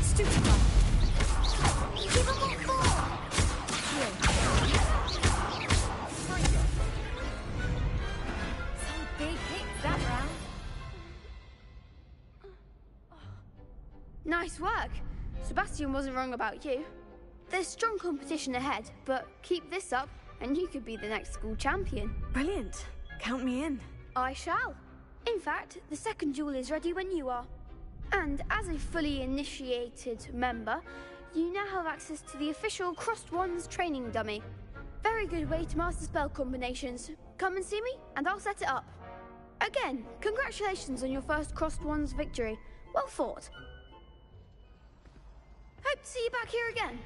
Stupefy! Give him more form! Some big hits that round. Nice work. Sebastian wasn't wrong about you. There's strong competition ahead, but keep this up and you could be the next school champion. Brilliant. Count me in. I shall. In fact, the second duel is ready when you are. And as a fully initiated member, you now have access to the official Crossed Wands training dummy. Very good way to master spell combinations. Come and see me, and I'll set it up. Again, congratulations on your first Crossed Wands victory. Well fought. Hope to see you back here again.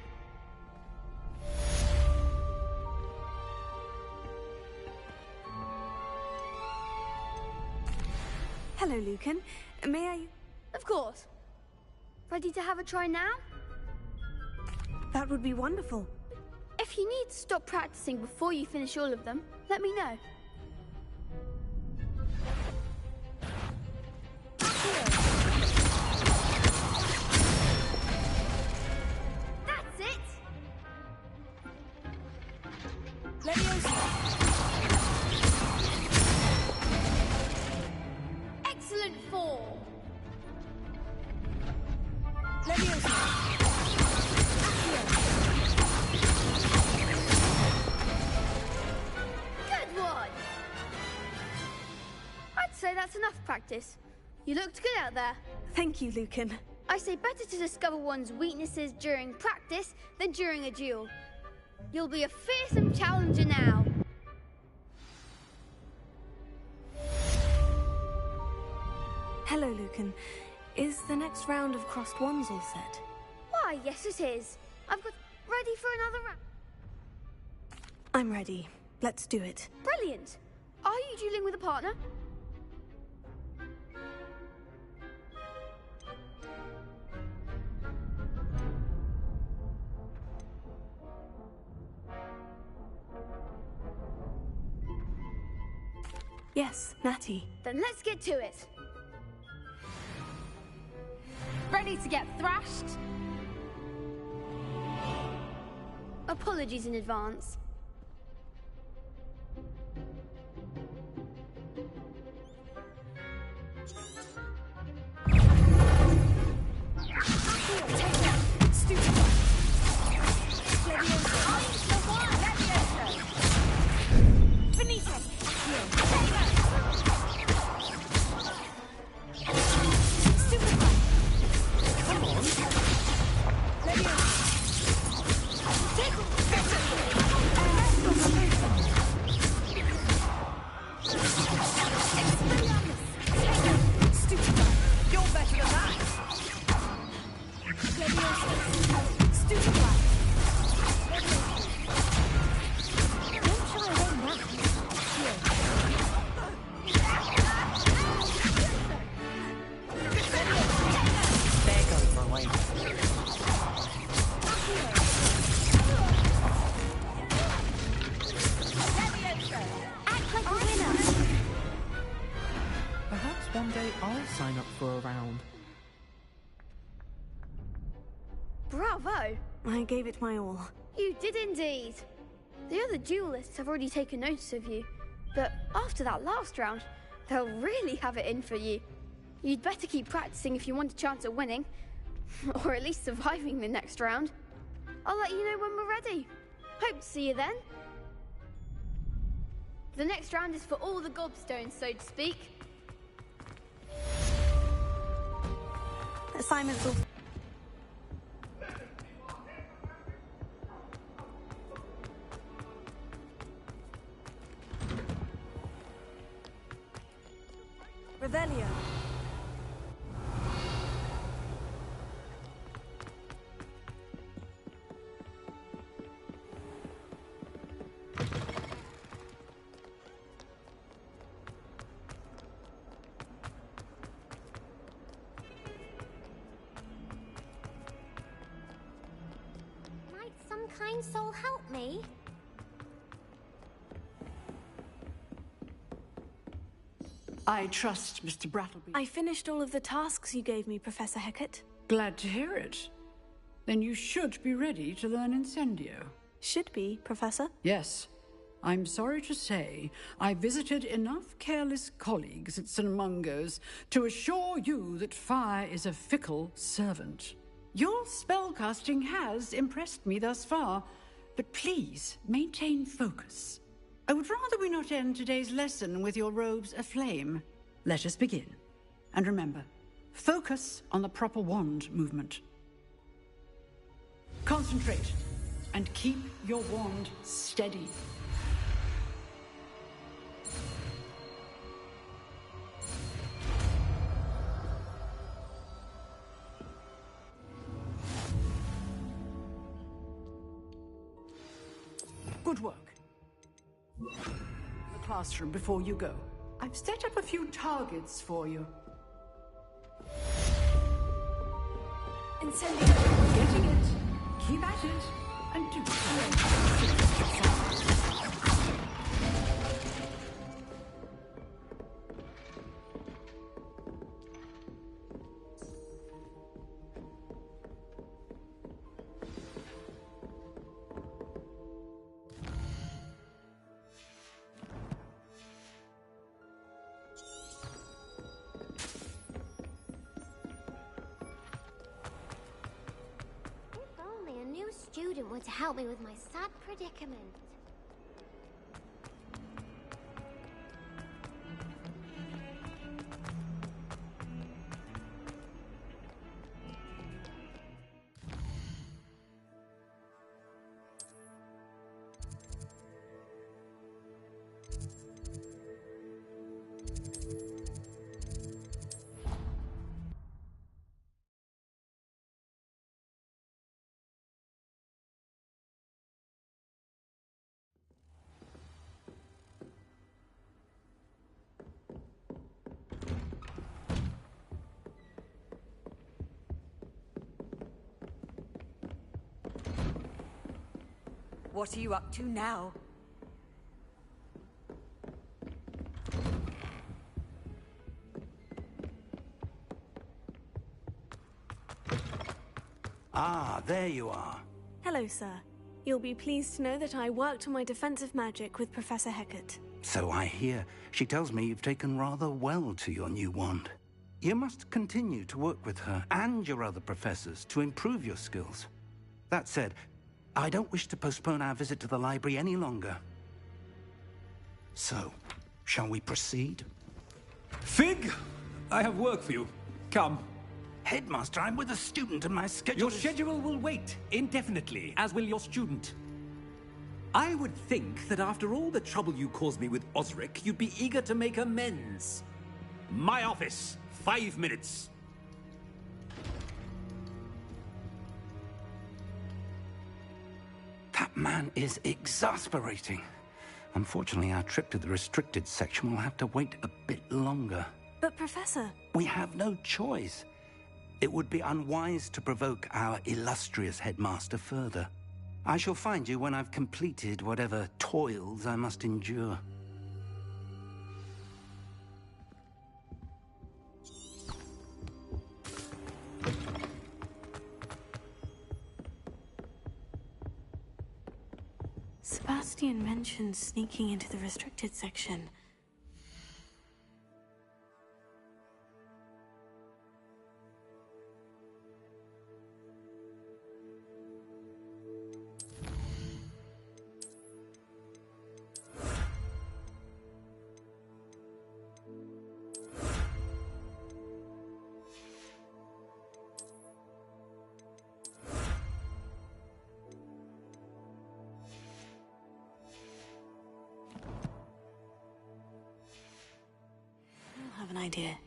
Hello, Lucan. May I... Of course. Ready to have a try now? That would be wonderful. If you need to stop practicing before you finish all of them, let me know. That's it! Excellent form! Good one! I'd say that's enough practice. You looked good out there. Thank you, Lucan. I say better to discover one's weaknesses during practice than during a duel. You'll be a fearsome challenger now. Hello, Lucan. Is the next round of Crossed Wands all set? Why, yes it is. I've got ready for another round. I'm ready. Let's do it. Brilliant. Are you dueling with a partner? Yes, Natty. Then let's get to it. Ready to get thrashed? Apologies in advance. One day I'll sign up for a round. Bravo! I gave it my all. You did indeed. The other duelists have already taken notice of you, but after that last round, they'll really have it in for you. You'd better keep practicing if you want a chance at winning, or at least surviving the next round. I'll let you know when we're ready. Hope to see you then. The next round is for all the gobstones, so to speak. Assignments all... Revelio. some kind soul help me? I trust Mr. Brattleby. I finished all of the tasks you gave me, Professor Hecat. Glad to hear it. Then you should be ready to learn Incendio. Should be, Professor? Yes. I'm sorry to say, I visited enough careless colleagues at St. Mungo's to assure you that fire is a fickle servant. Your spellcasting has impressed me thus far, but please maintain focus. I would rather we not end today's lesson with your robes aflame. Let us begin. And remember, focus on the proper wand movement. Concentrate, and keep your wand steady. Good work. The classroom before you go. I've set up a few targets for you. Incendio. Getting it. Keep at it. And do so. Student were to help me with my sad predicament. What are you up to now? Ah, there you are. Hello, sir. You'll be pleased to know that I worked on my defensive magic with Professor Hecat. So I hear. She tells me you've taken rather well to your new wand. You must continue to work with her and your other professors to improve your skills. That said, I don't wish to postpone our visit to the library any longer. So, shall we proceed? Fig! I have work for you. Come. Headmaster, I'm with a student and my schedule Your schedule will wait indefinitely, as will your student. I would think that after all the trouble you caused me with Osric, you'd be eager to make amends. My office, 5 minutes. That man is exasperating. Unfortunately, our trip to the restricted section will have to wait a bit longer. But, Professor... We have no choice. It would be unwise to provoke our illustrious headmaster further. I shall find you when I've completed whatever toils I must endure. Sebastian mentioned sneaking into the restricted section. I have an idea.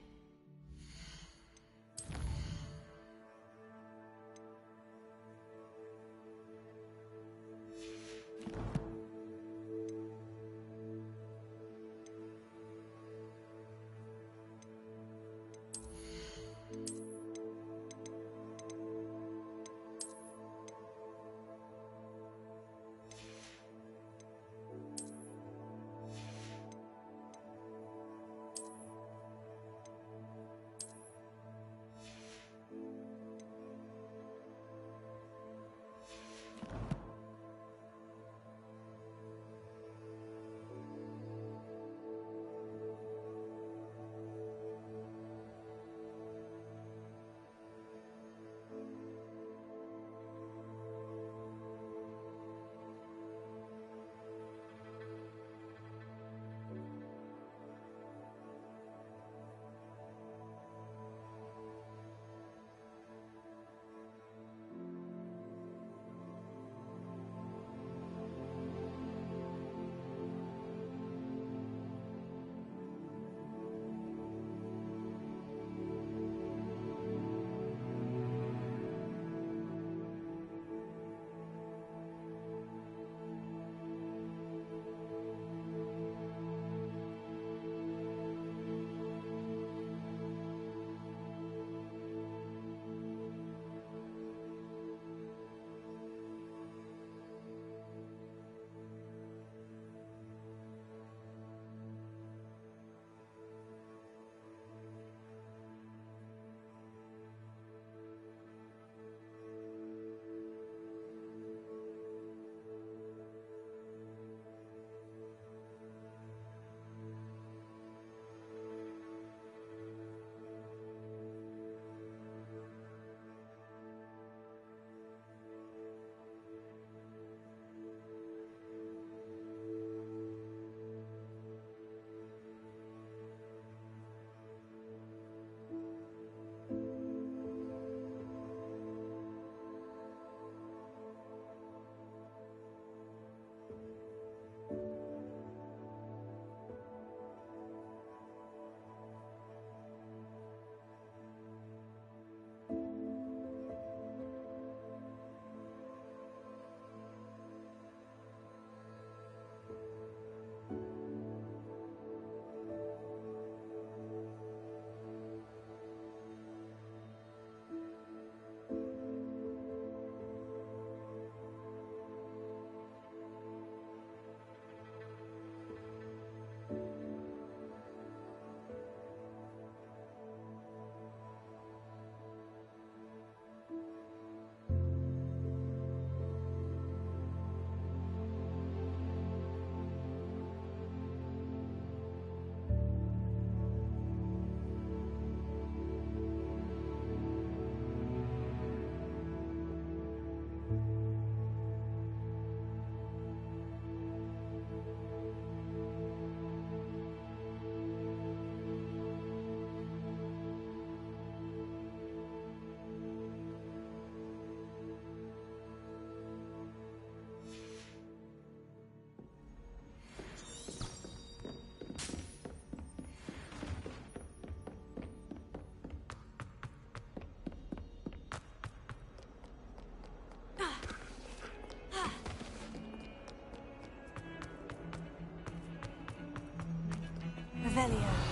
Revelio.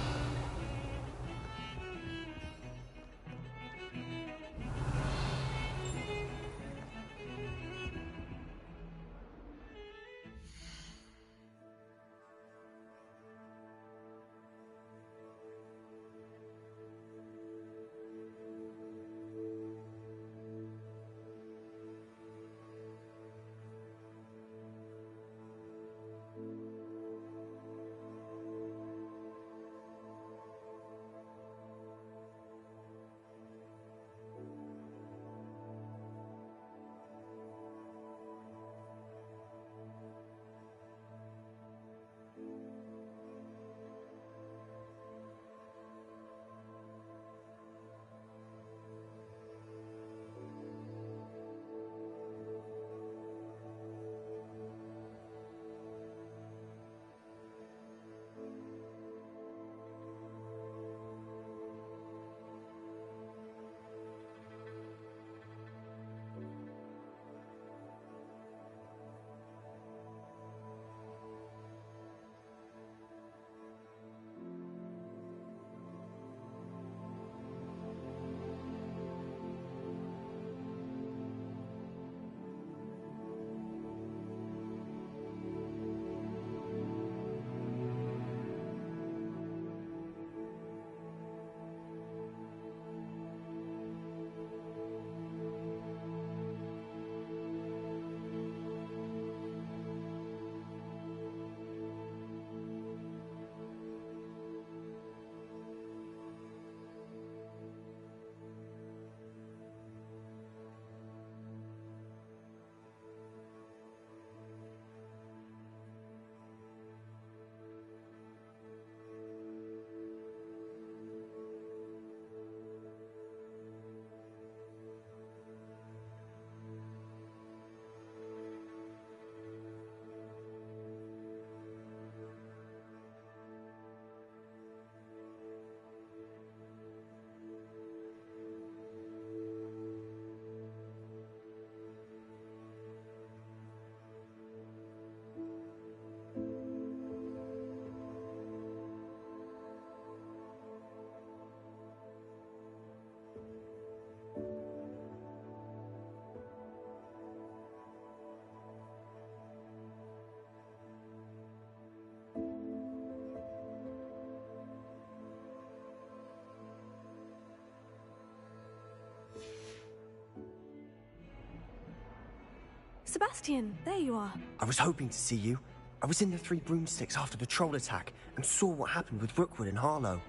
Sebastian, there you are. I was hoping to see you. I was in the Three Broomsticks after the troll attack and saw what happened with Rookwood and Harlow.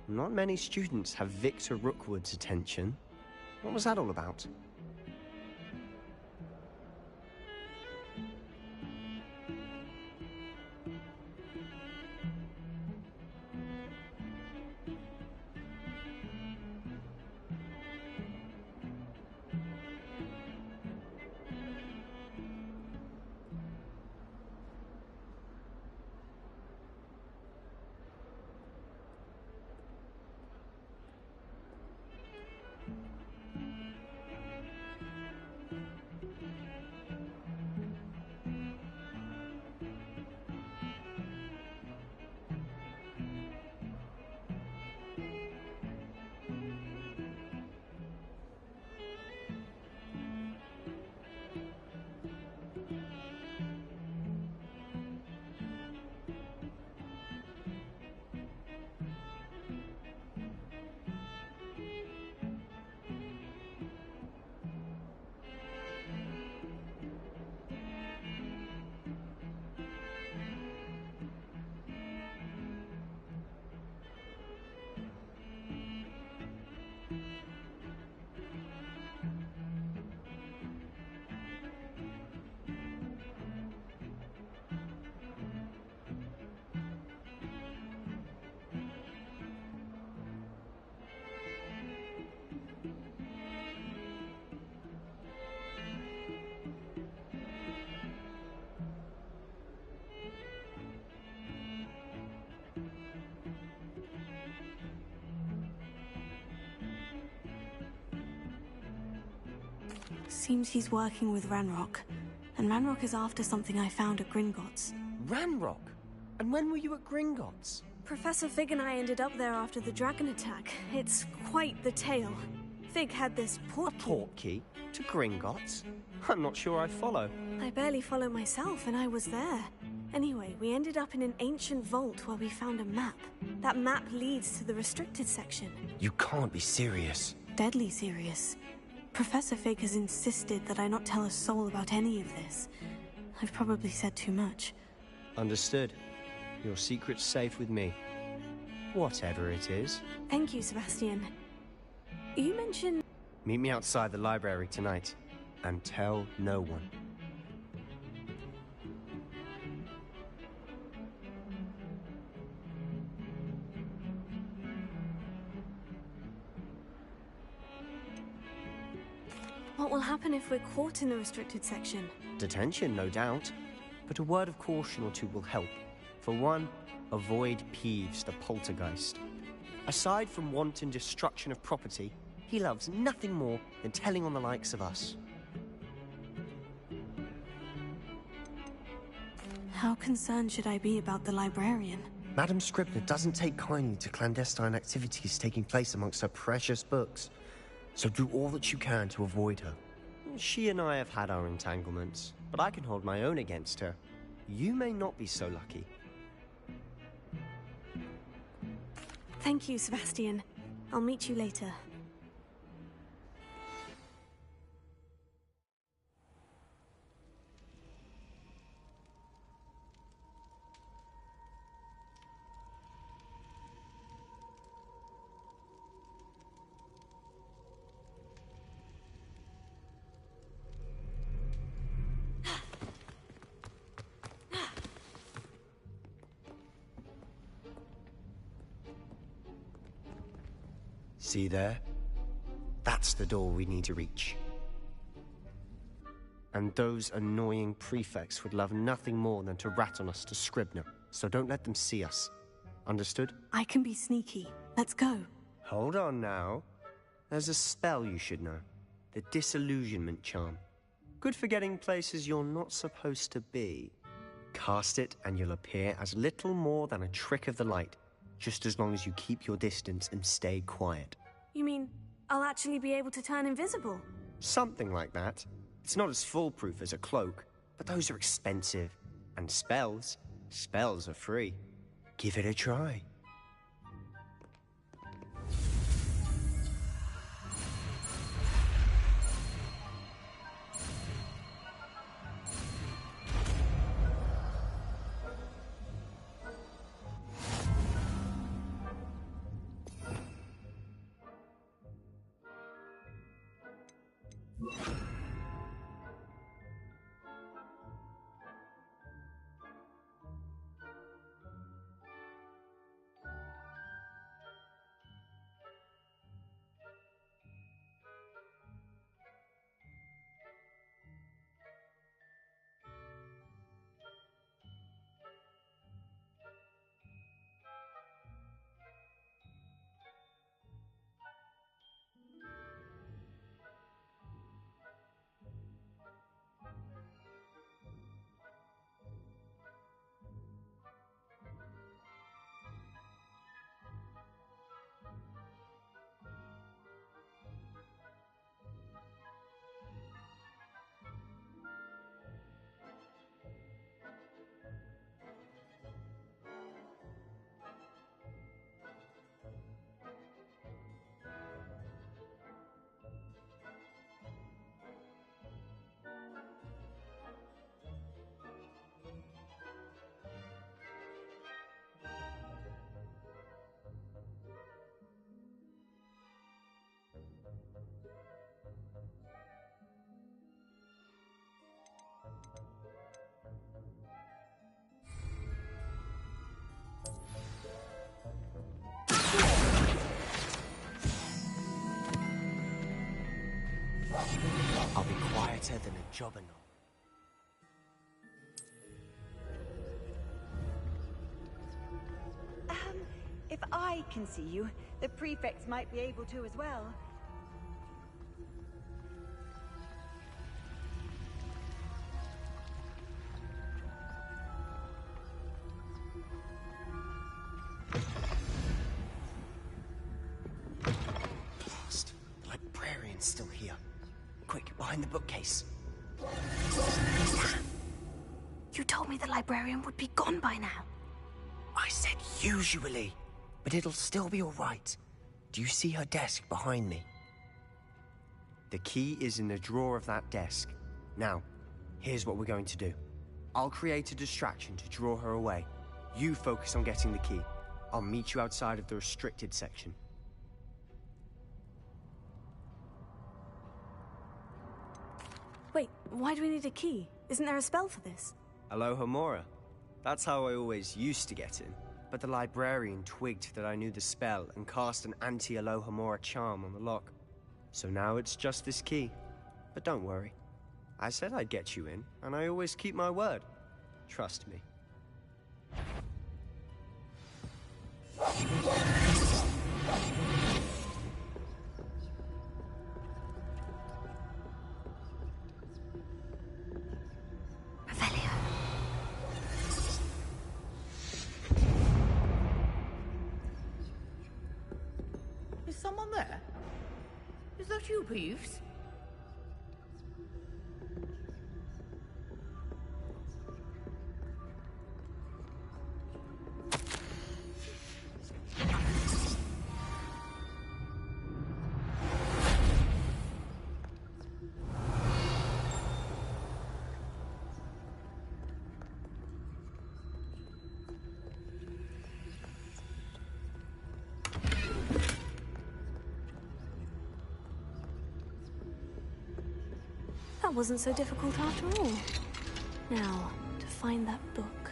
Not many students have Victor Rookwood's attention. What was that all about? Seems he's working with Ranrock. And Ranrock is after something I found at Gringotts. Ranrock? And when were you at Gringotts? Professor Fig and I ended up there after the dragon attack. It's quite the tale. Fig had this portkey to Gringotts? I'm not sure I follow. I barely follow myself, and I was there. Anyway, we ended up in an ancient vault where we found a map. That map leads to the restricted section. You can't be serious. Deadly serious. Professor Fig has insisted that I not tell a soul about any of this. I've probably said too much. Understood. Your secret's safe with me. Whatever it is. Thank you, Sebastian. You mentioned... Meet me outside the library tonight, and tell no one. What will happen if we're caught in the restricted section? Detention, no doubt. But a word of caution or two will help. For one, avoid Peeves, the poltergeist. Aside from wanton destruction of property, he loves nothing more than telling on the likes of us. How concerned should I be about the librarian? Madame Scribner doesn't take kindly to clandestine activities taking place amongst her precious books. So do all that you can to avoid her. She and I have had our entanglements, but I can hold my own against her. You may not be so lucky. Thank you, Sebastian. I'll meet you later. See there? That's the door we need to reach. And those annoying prefects would love nothing more than to rat on us to Scribner, so don't let them see us. Understood? I can be sneaky. Let's go. Hold on now. There's a spell you should know. The Disillusionment Charm. Good for getting places you're not supposed to be. Cast it and you'll appear as little more than a trick of the light, just as long as you keep your distance and stay quiet. You mean I'll actually be able to turn invisible? Something like that. It's not as foolproof as a cloak, but those are expensive. And spells are free. Give it a try. I'll be quieter than a jobberknoll. If I can see you, the prefects might be able to as well. behind the bookcase. You told me the librarian would be gone by now. I said usually, but it'll still be all right. Do you see her desk behind me? The key is in the drawer of that desk. Now, here's what we're going to do. I'll create a distraction to draw her away. You focus on getting the key. I'll meet you outside of the restricted section. Wait, why do we need a key? Isn't there a spell for this? Alohomora. That's how I always used to get in. But the librarian twigged that I knew the spell and cast an anti-Alohomora charm on the lock. So now it's just this key. But don't worry. I said I'd get you in, and I always keep my word. Trust me. Is someone there? Is that you, Peeves? That wasn't so difficult after all. Now, to find that book.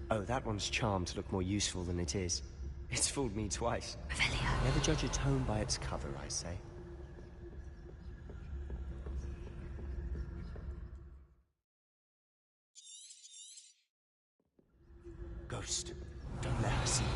Oh, that one's charmed to look more useful than it is. It's fooled me twice. Never judge a tome by its cover, I say. Ghost, don't let her see you.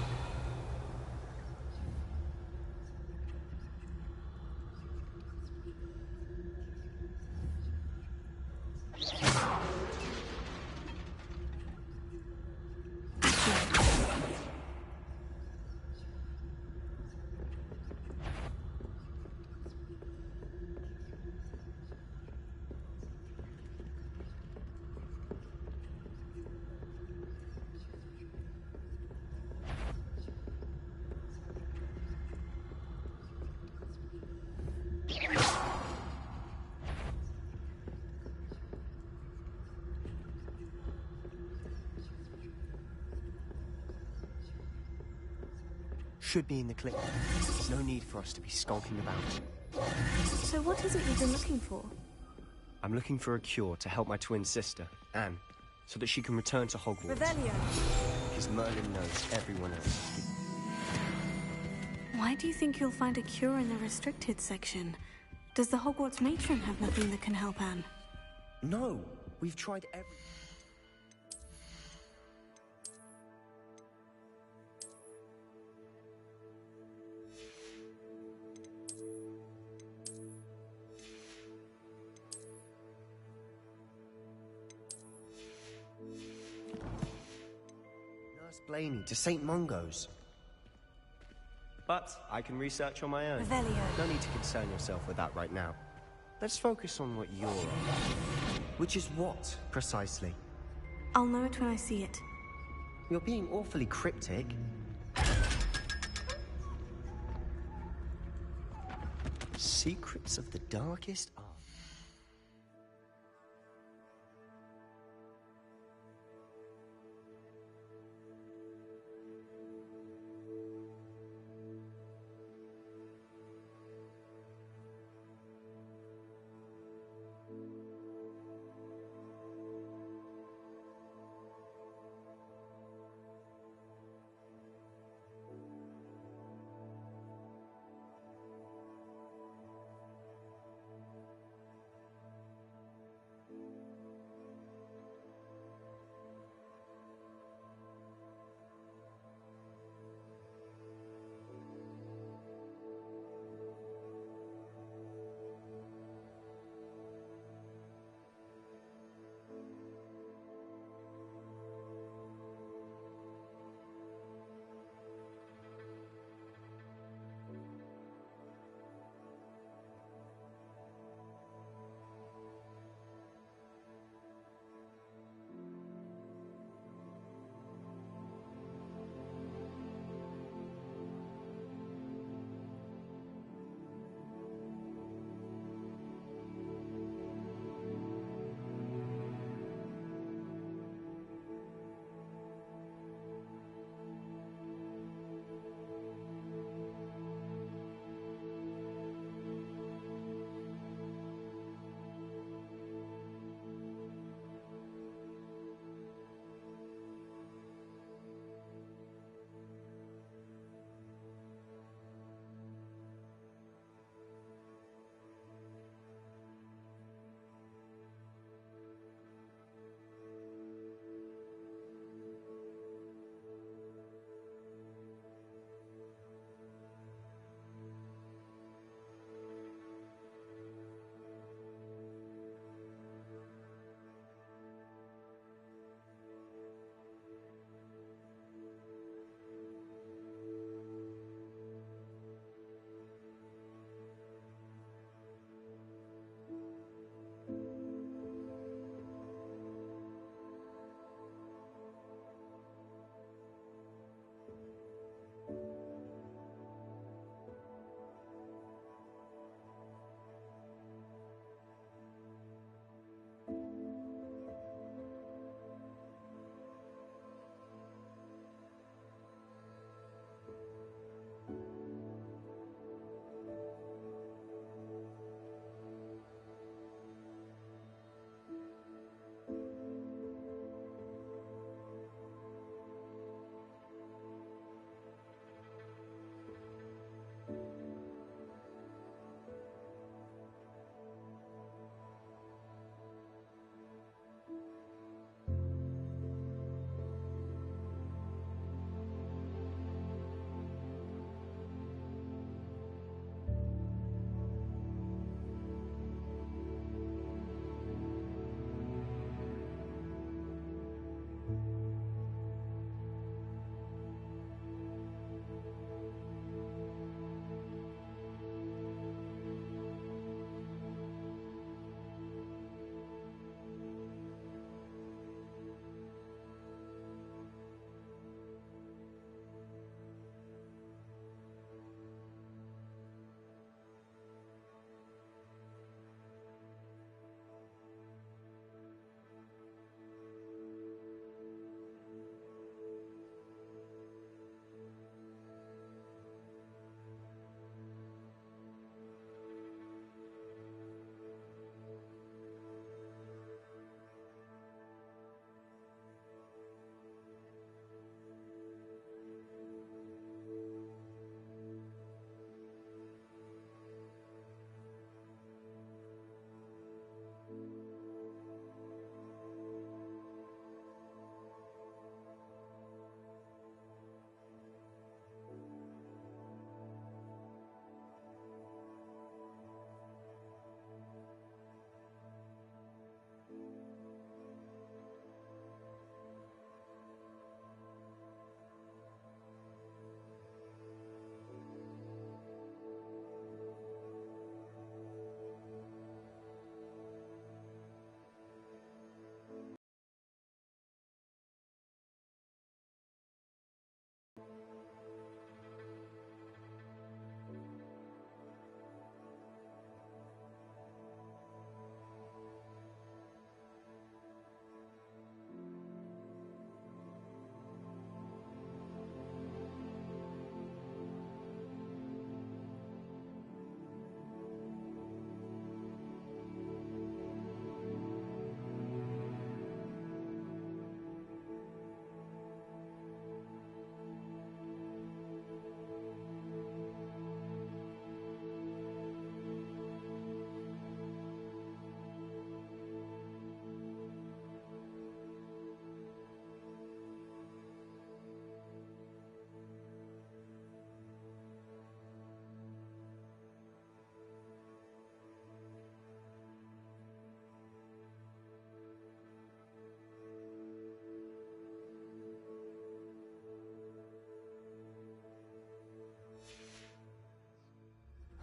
Should be in the clip. No need for us to be skulking about. So what is it you've been looking for? I'm looking for a cure to help my twin sister, Anne, so that she can return to Hogwarts. Revelio. Because Merlin knows everyone else. Why do you think you'll find a cure in the restricted section? Does the Hogwarts matron have nothing that can help Anne? No, we've tried every... Nurse Blaney to St. Mungo's. But I can research on my own. Revelio. No need to concern yourself with that right now. Let's focus on what you're on. Which is what, precisely? I'll know it when I see it. You're being awfully cryptic. Secrets of the darkest art.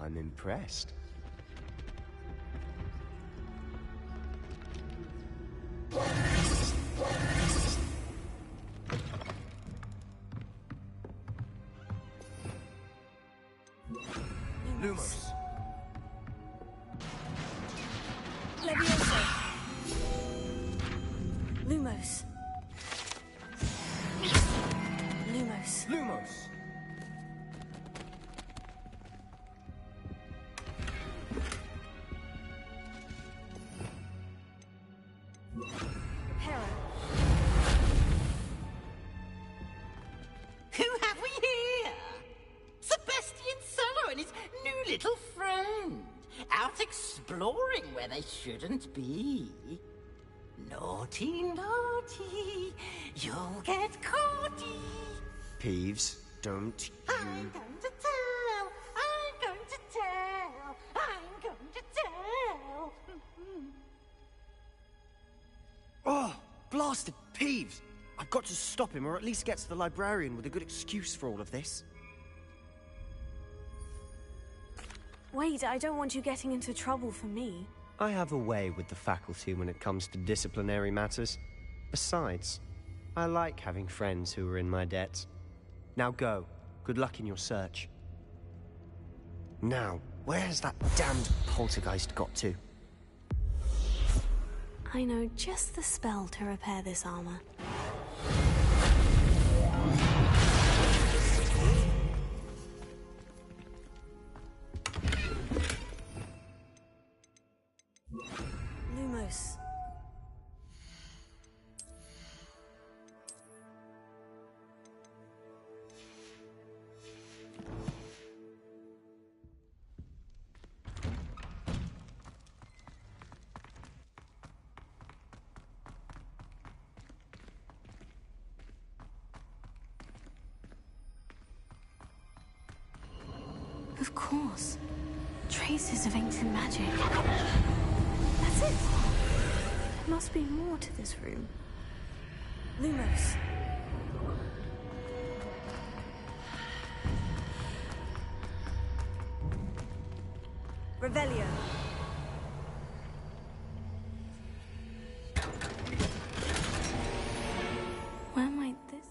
I'm impressed. Lumos. Levioso. Lumos. Lumos. Lumos. Hera. Who have we here? Sebastian Solo and his new little friend. Out exploring where they shouldn't be. Naughty, naughty. You'll get caughty. Peeves, don't you... I'm going to tell. I'm going to tell. I'm going to tell. Oh, blasted Peeves! I've got to stop him, or at least get to the librarian with a good excuse for all of this. Wait, I don't want you getting into trouble for me. I have a way with the faculty when it comes to disciplinary matters. Besides, I like having friends who are in my debt. Now go. Good luck in your search. Now, where's that damned poltergeist got to? I know just the spell to repair this armor. Lumos. Of course. Traces of ancient magic. That's it. There must be more to this room. Lumos. Revelio. Where might this...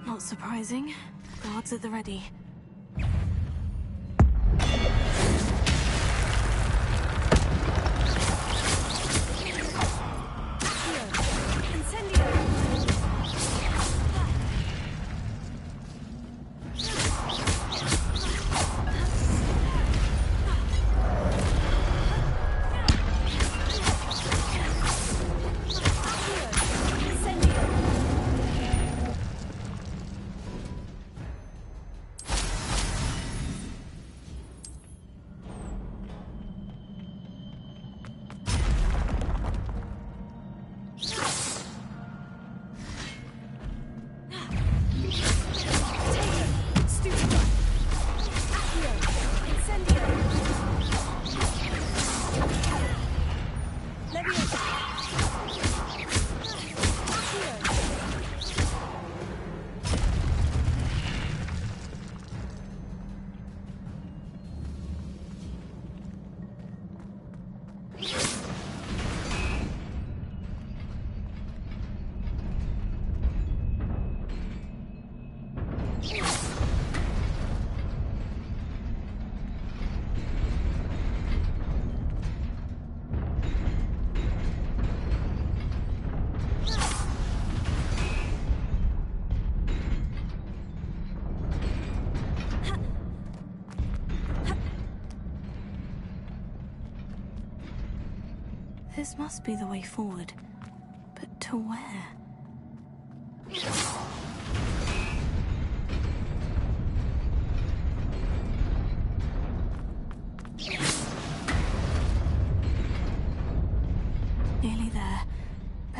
Not surprising. Guards at the ready. This must be the way forward. But to where?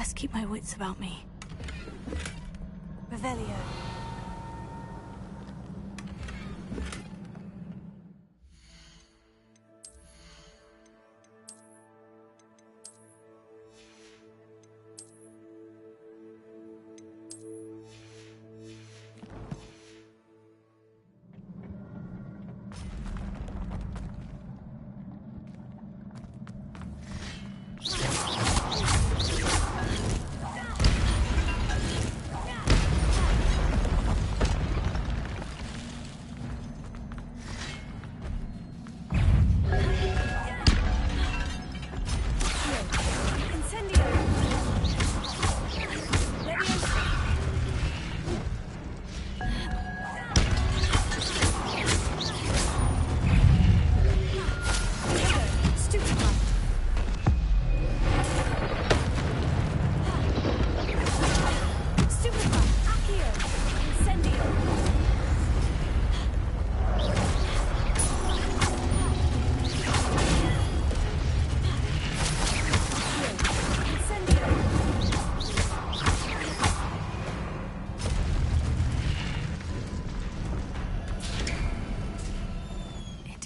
Best keep my wits about me. Revelio.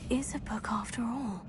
Is a book after all.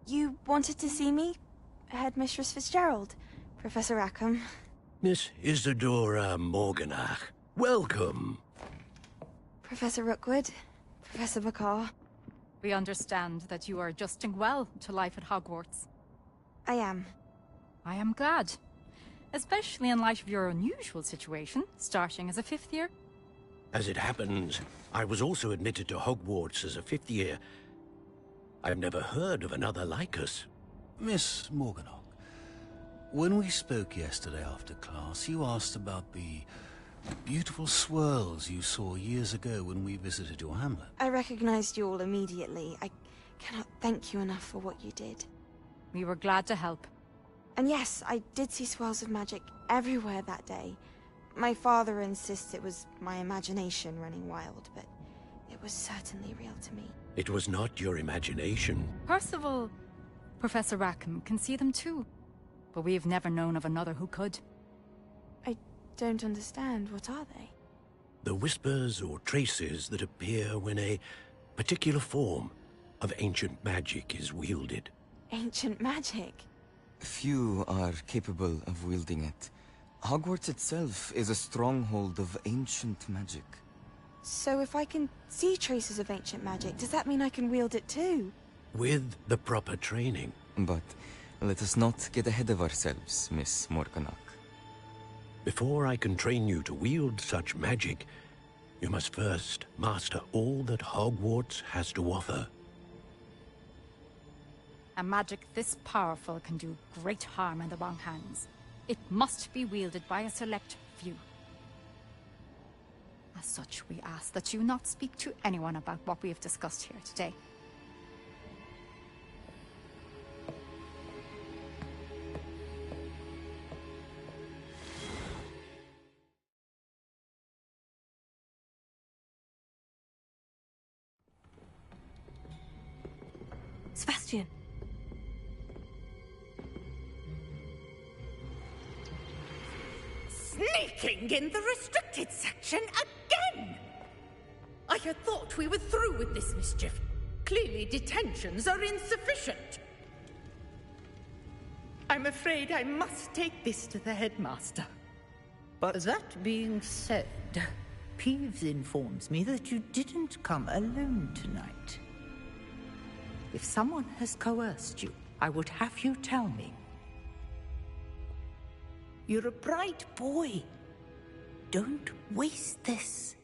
You wanted to see me? Headmistress Fitzgerald? Professor Rackham? Miss Isadora Morganach, welcome. Professor Rookwood? Professor Bakar? We understand that you are adjusting well to life at Hogwarts. I am. I am glad. Especially in light of your unusual situation, starting as a 5th year. As it happens, I was also admitted to Hogwarts as a 5th year. I've never heard of another like us. Miss Morganach, when we spoke yesterday after class, you asked about the beautiful swirls you saw years ago when we visited your hamlet. I recognized you all immediately. I cannot thank you enough for what you did. We were glad to help. And yes, I did see swirls of magic everywhere that day. My father insists it was my imagination running wild, but it was certainly real to me. It was not your imagination. Percival, Professor Rackham can see them too. But we've never known of another who could. I don't understand. What are they? The whispers or traces that appear when a particular form, of ancient magic is wielded. Ancient magic? Few are capable of wielding it. Hogwarts itself is a stronghold of ancient magic. So if I can see traces of ancient magic, does that mean I can wield it too? With the proper training. But let us not get ahead of ourselves, Miss Morganach. Before I can train you to wield such magic, you must first master all that Hogwarts has to offer. A magic this powerful can do great harm in the wrong hands. It must be wielded by a select few. As such, we ask that you not speak to anyone about what we have discussed here today. Sebastian. Sneaking in the restricted section again! I had thought we were through with this mischief. Clearly detentions are insufficient. I'm afraid I must take this to the headmaster. But that being said, Peeves informs me that you didn't come alone tonight. If someone has coerced you, I would have you tell me. You're a bright boy. Don't waste this.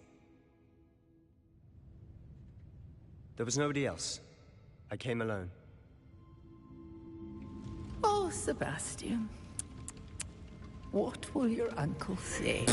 There was nobody else. I came alone. Oh, Sebastian. What will your uncle say?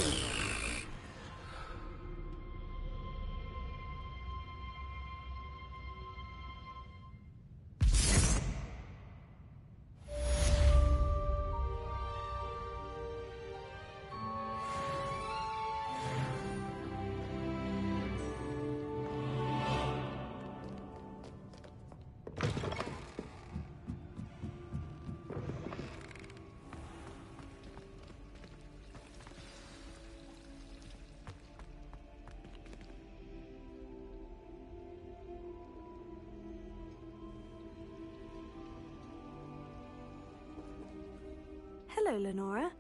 Hello, Lenora.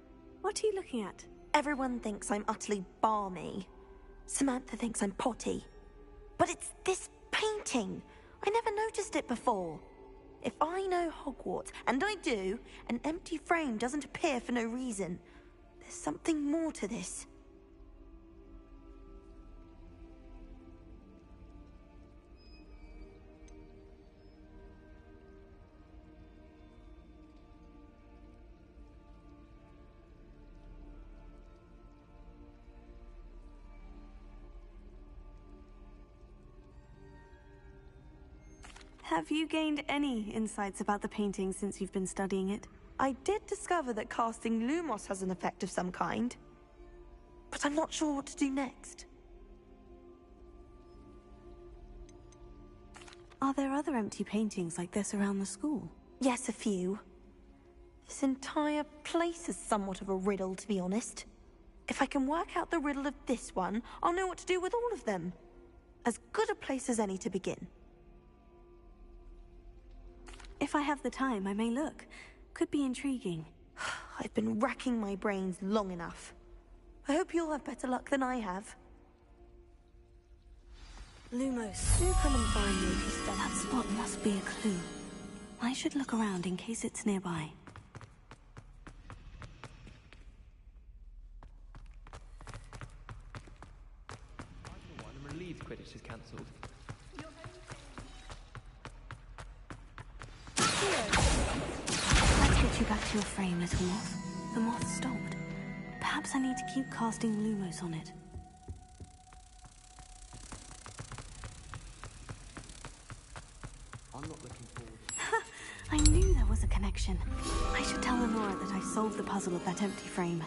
What are you looking at? Everyone thinks I'm utterly balmy. Samantha thinks I'm potty. But it's this painting. I never noticed it before. If I know Hogwarts, and I do, an empty frame doesn't appear for no reason. There's something more to this. Have you gained any insights about the painting since you've been studying it? I did discover that casting Lumos has an effect of some kind. But I'm not sure what to do next. Are there other empty paintings like this around the school? Yes, a few. This entire place is somewhat of a riddle, to be honest. If I can work out the riddle of this one, I'll know what to do with all of them. As good a place as any to begin. If I have the time, I may look. Could be intriguing. I've been racking my brains long enough. I hope you'll have better luck than I have. Lumos, do come and find me if you step. That spot must be a clue. I should look around in case it's nearby. I'm relieved Quidditch is cancelled. Let's get you back to your frame, little moth. The moth stopped. Perhaps I need to keep casting Lumos on it. I'm not looking forward. I knew there was a connection. I should tell Lenora that I solved the puzzle of that empty frame.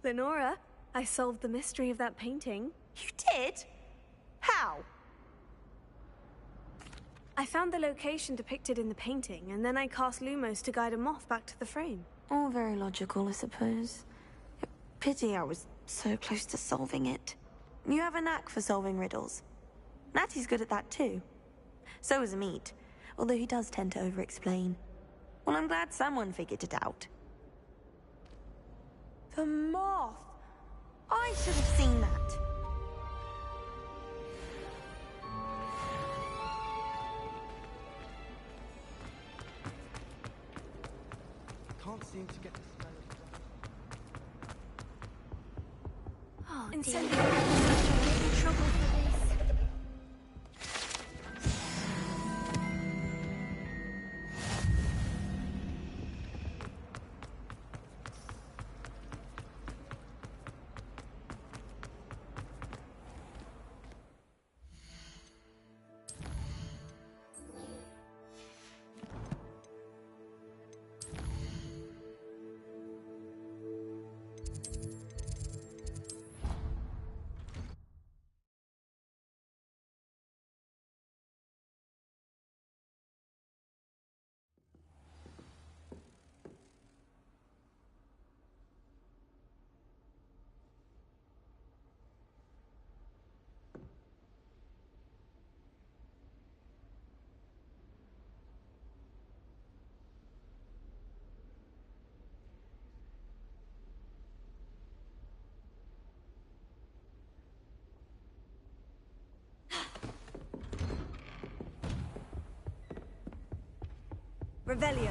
Lenora, I solved the mystery of that painting. You did? How? I found the location depicted in the painting, and then I cast Lumos to guide a moth back to the frame. All very logical, I suppose. Pity I was so close to solving it. You have a knack for solving riddles. Natty's good at that too. So is Amit, although he does tend to over-explain. Well, I'm glad someone figured it out. The moth! I should have seen that. Can't seem to get the smell of Oh, Incendio is in trouble for this. Revelio.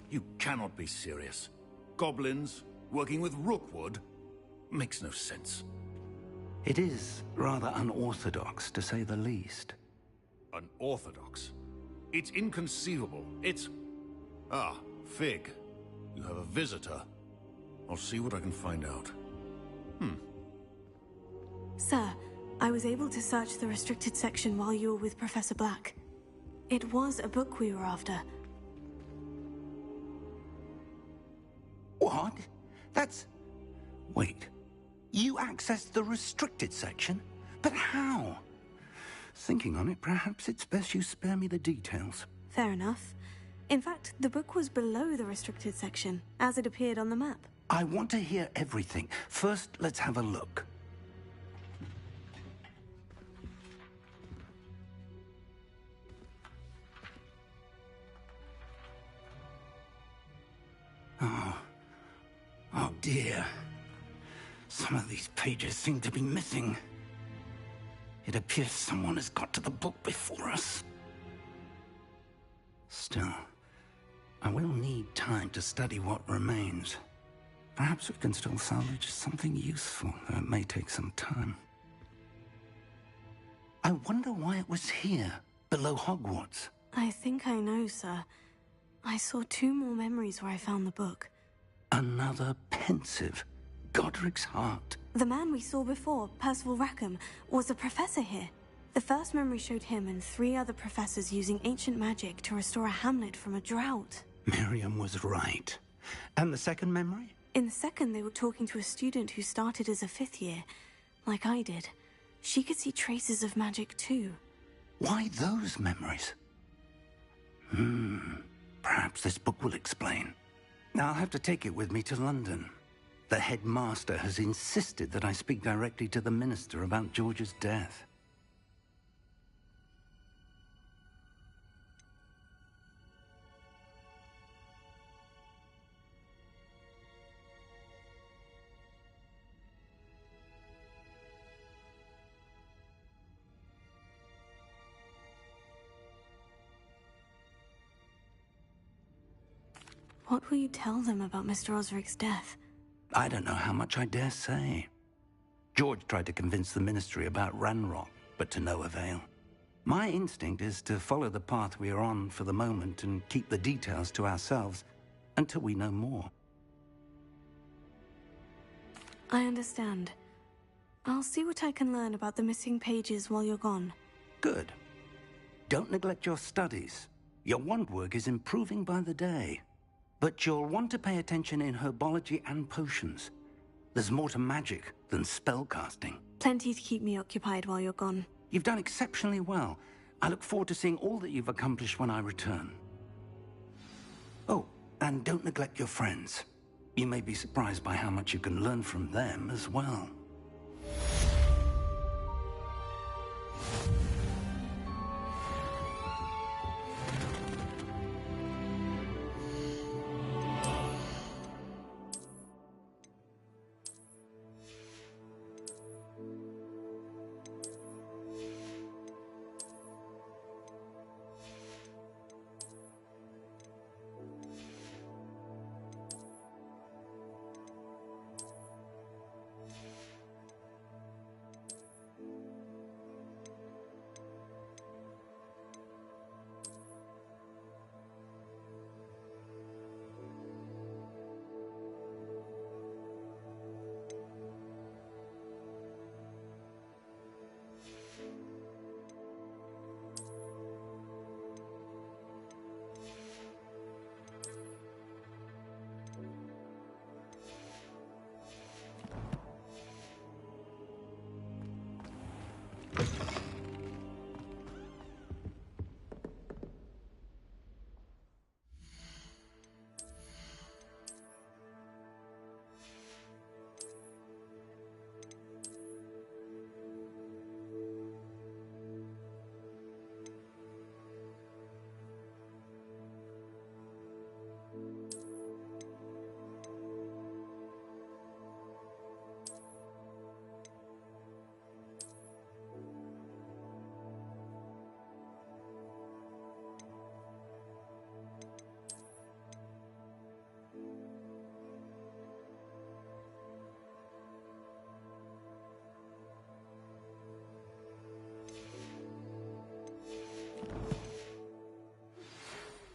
You cannot be serious. Goblins working with Rookwood makes no sense. It is rather unorthodox, to say the least. Unorthodox? It's inconceivable. It's... Ah, Fig. You have a visitor. I'll see what I can find out. Sir, I was able to search the restricted section while you were with Professor Black. It was a book we were after. What? That's... Wait. You accessed the restricted section? But how? Thinking on it, perhaps it's best you spare me the details. Fair enough. In fact, the book was below the restricted section, as it appeared on the map. I want to hear everything. First, let's have a look. Oh dear. Some of these pages seem to be missing. It appears someone has got to the book before us. Still, I will need time to study what remains. Perhaps we can still salvage something useful, though it may take some time. I wonder why it was here, below Hogwarts. I think I know, sir. I saw 2 more memories where I found the book. Another pensive. Godric's heart. The man we saw before, Percival Rackham, was a professor here. The first memory showed him and 3 other professors using ancient magic to restore a hamlet from a drought. Miriam was right. And the second memory? In the second, they were talking to a student who started as a 5th year, like I did. She could see traces of magic too. Why those memories? Perhaps this book will explain. Now I'll have to take it with me to London. The headmaster has insisted that I speak directly to the minister about George's death. What will you tell them about Mr. Osric's death? I don't know how much I dare say. George tried to convince the ministry about Ranrock, but to no avail. My instinct is to follow the path we are on for the moment and keep the details to ourselves until we know more. I understand. I'll see what I can learn about the missing pages while you're gone. Good. Don't neglect your studies. Your wand work is improving by the day. But you'll want to pay attention in herbology and potions. There's more to magic than spellcasting. Plenty to keep me occupied while you're gone. You've done exceptionally well. I look forward to seeing all that you've accomplished when I return. Oh, and don't neglect your friends. You may be surprised by how much you can learn from them as well.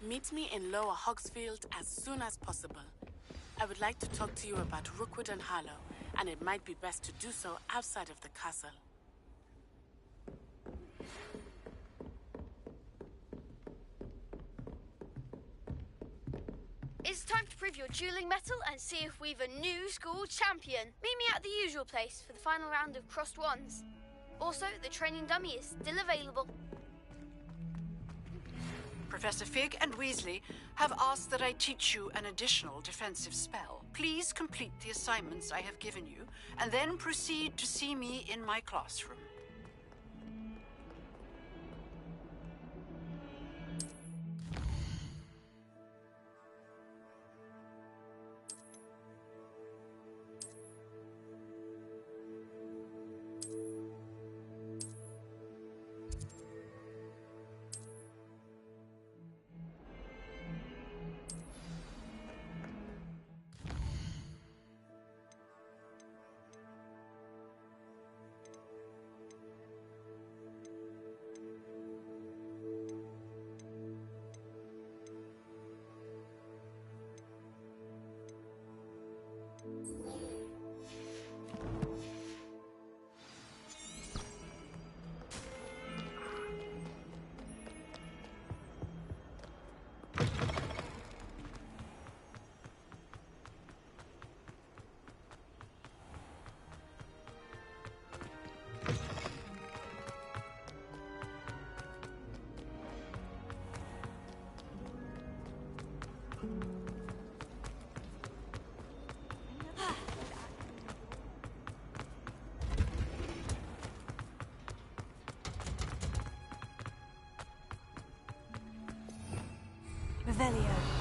Meet me in Lower Hogsfield as soon as possible. I would like to talk to you about Rookwood and Harlow, and it might be best to do so outside of the castle. It's time to prove your dueling mettle and see if we've a new school champion. Meet me at the usual place for the final round of crossed wands. Also, the training dummy is still available. Professor Fig and Weasley have asked that I teach you an additional defensive spell. Please complete the assignments I have given you, and then proceed to see me in my classroom. Revelio.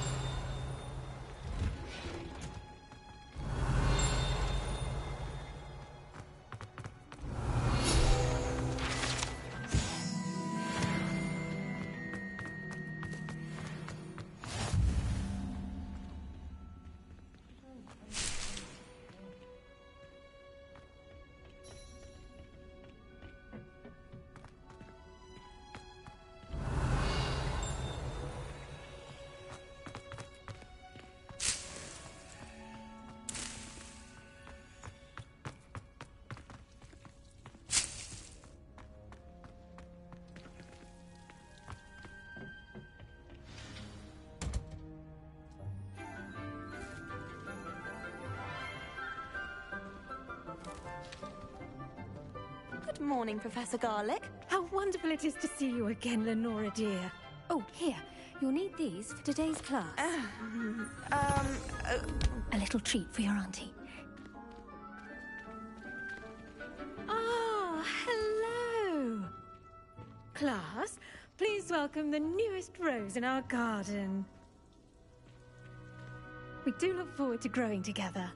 morning, Professor Garlick. How wonderful it is to see you again, Lenora dear. Oh, here. You'll need these for today's class. A little treat for your auntie. Ah, hello. Class, please welcome the newest rose in our garden. We do look forward to growing together.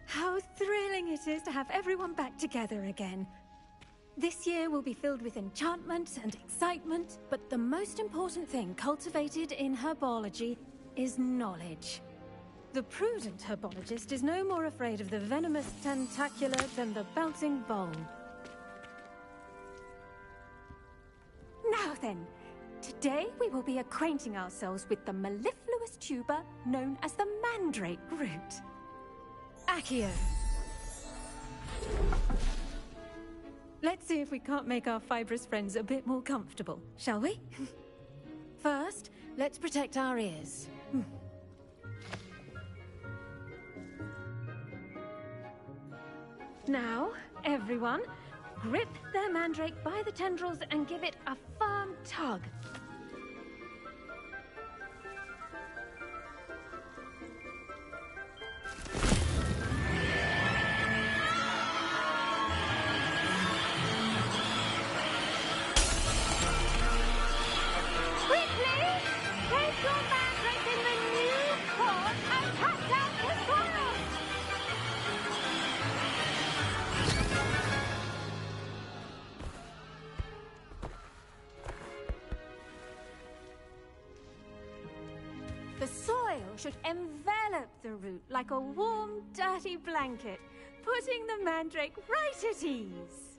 How thrilling it is to have everyone back together again. This year will be filled with enchantment and excitement, but the most important thing cultivated in herbology is knowledge. The prudent herbologist is no more afraid of the venomous tentacula than the bouncing vole. Now then, today we will be acquainting ourselves with the mellifluous tuber known as the mandrake root. Accio. Let's see if we can't make our fibrous friends a bit more comfortable, shall we? First, let's protect our ears. Now, everyone, grip their mandrake by the tendrils and give it a firm tug. The soil should envelop the root like a warm, dirty blanket, putting the mandrake right at ease.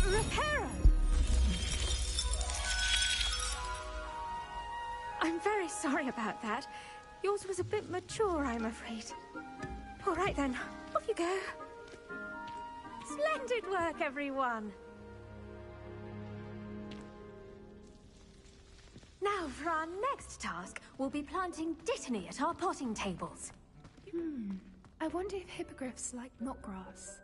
Reparo! I'm very sorry about that. Yours was a bit mature, I'm afraid. All right then, off you go. Splendid work, everyone. Now, for our next task, we'll be planting dittany at our potting tables. I wonder if hippogriffs like knotgrass.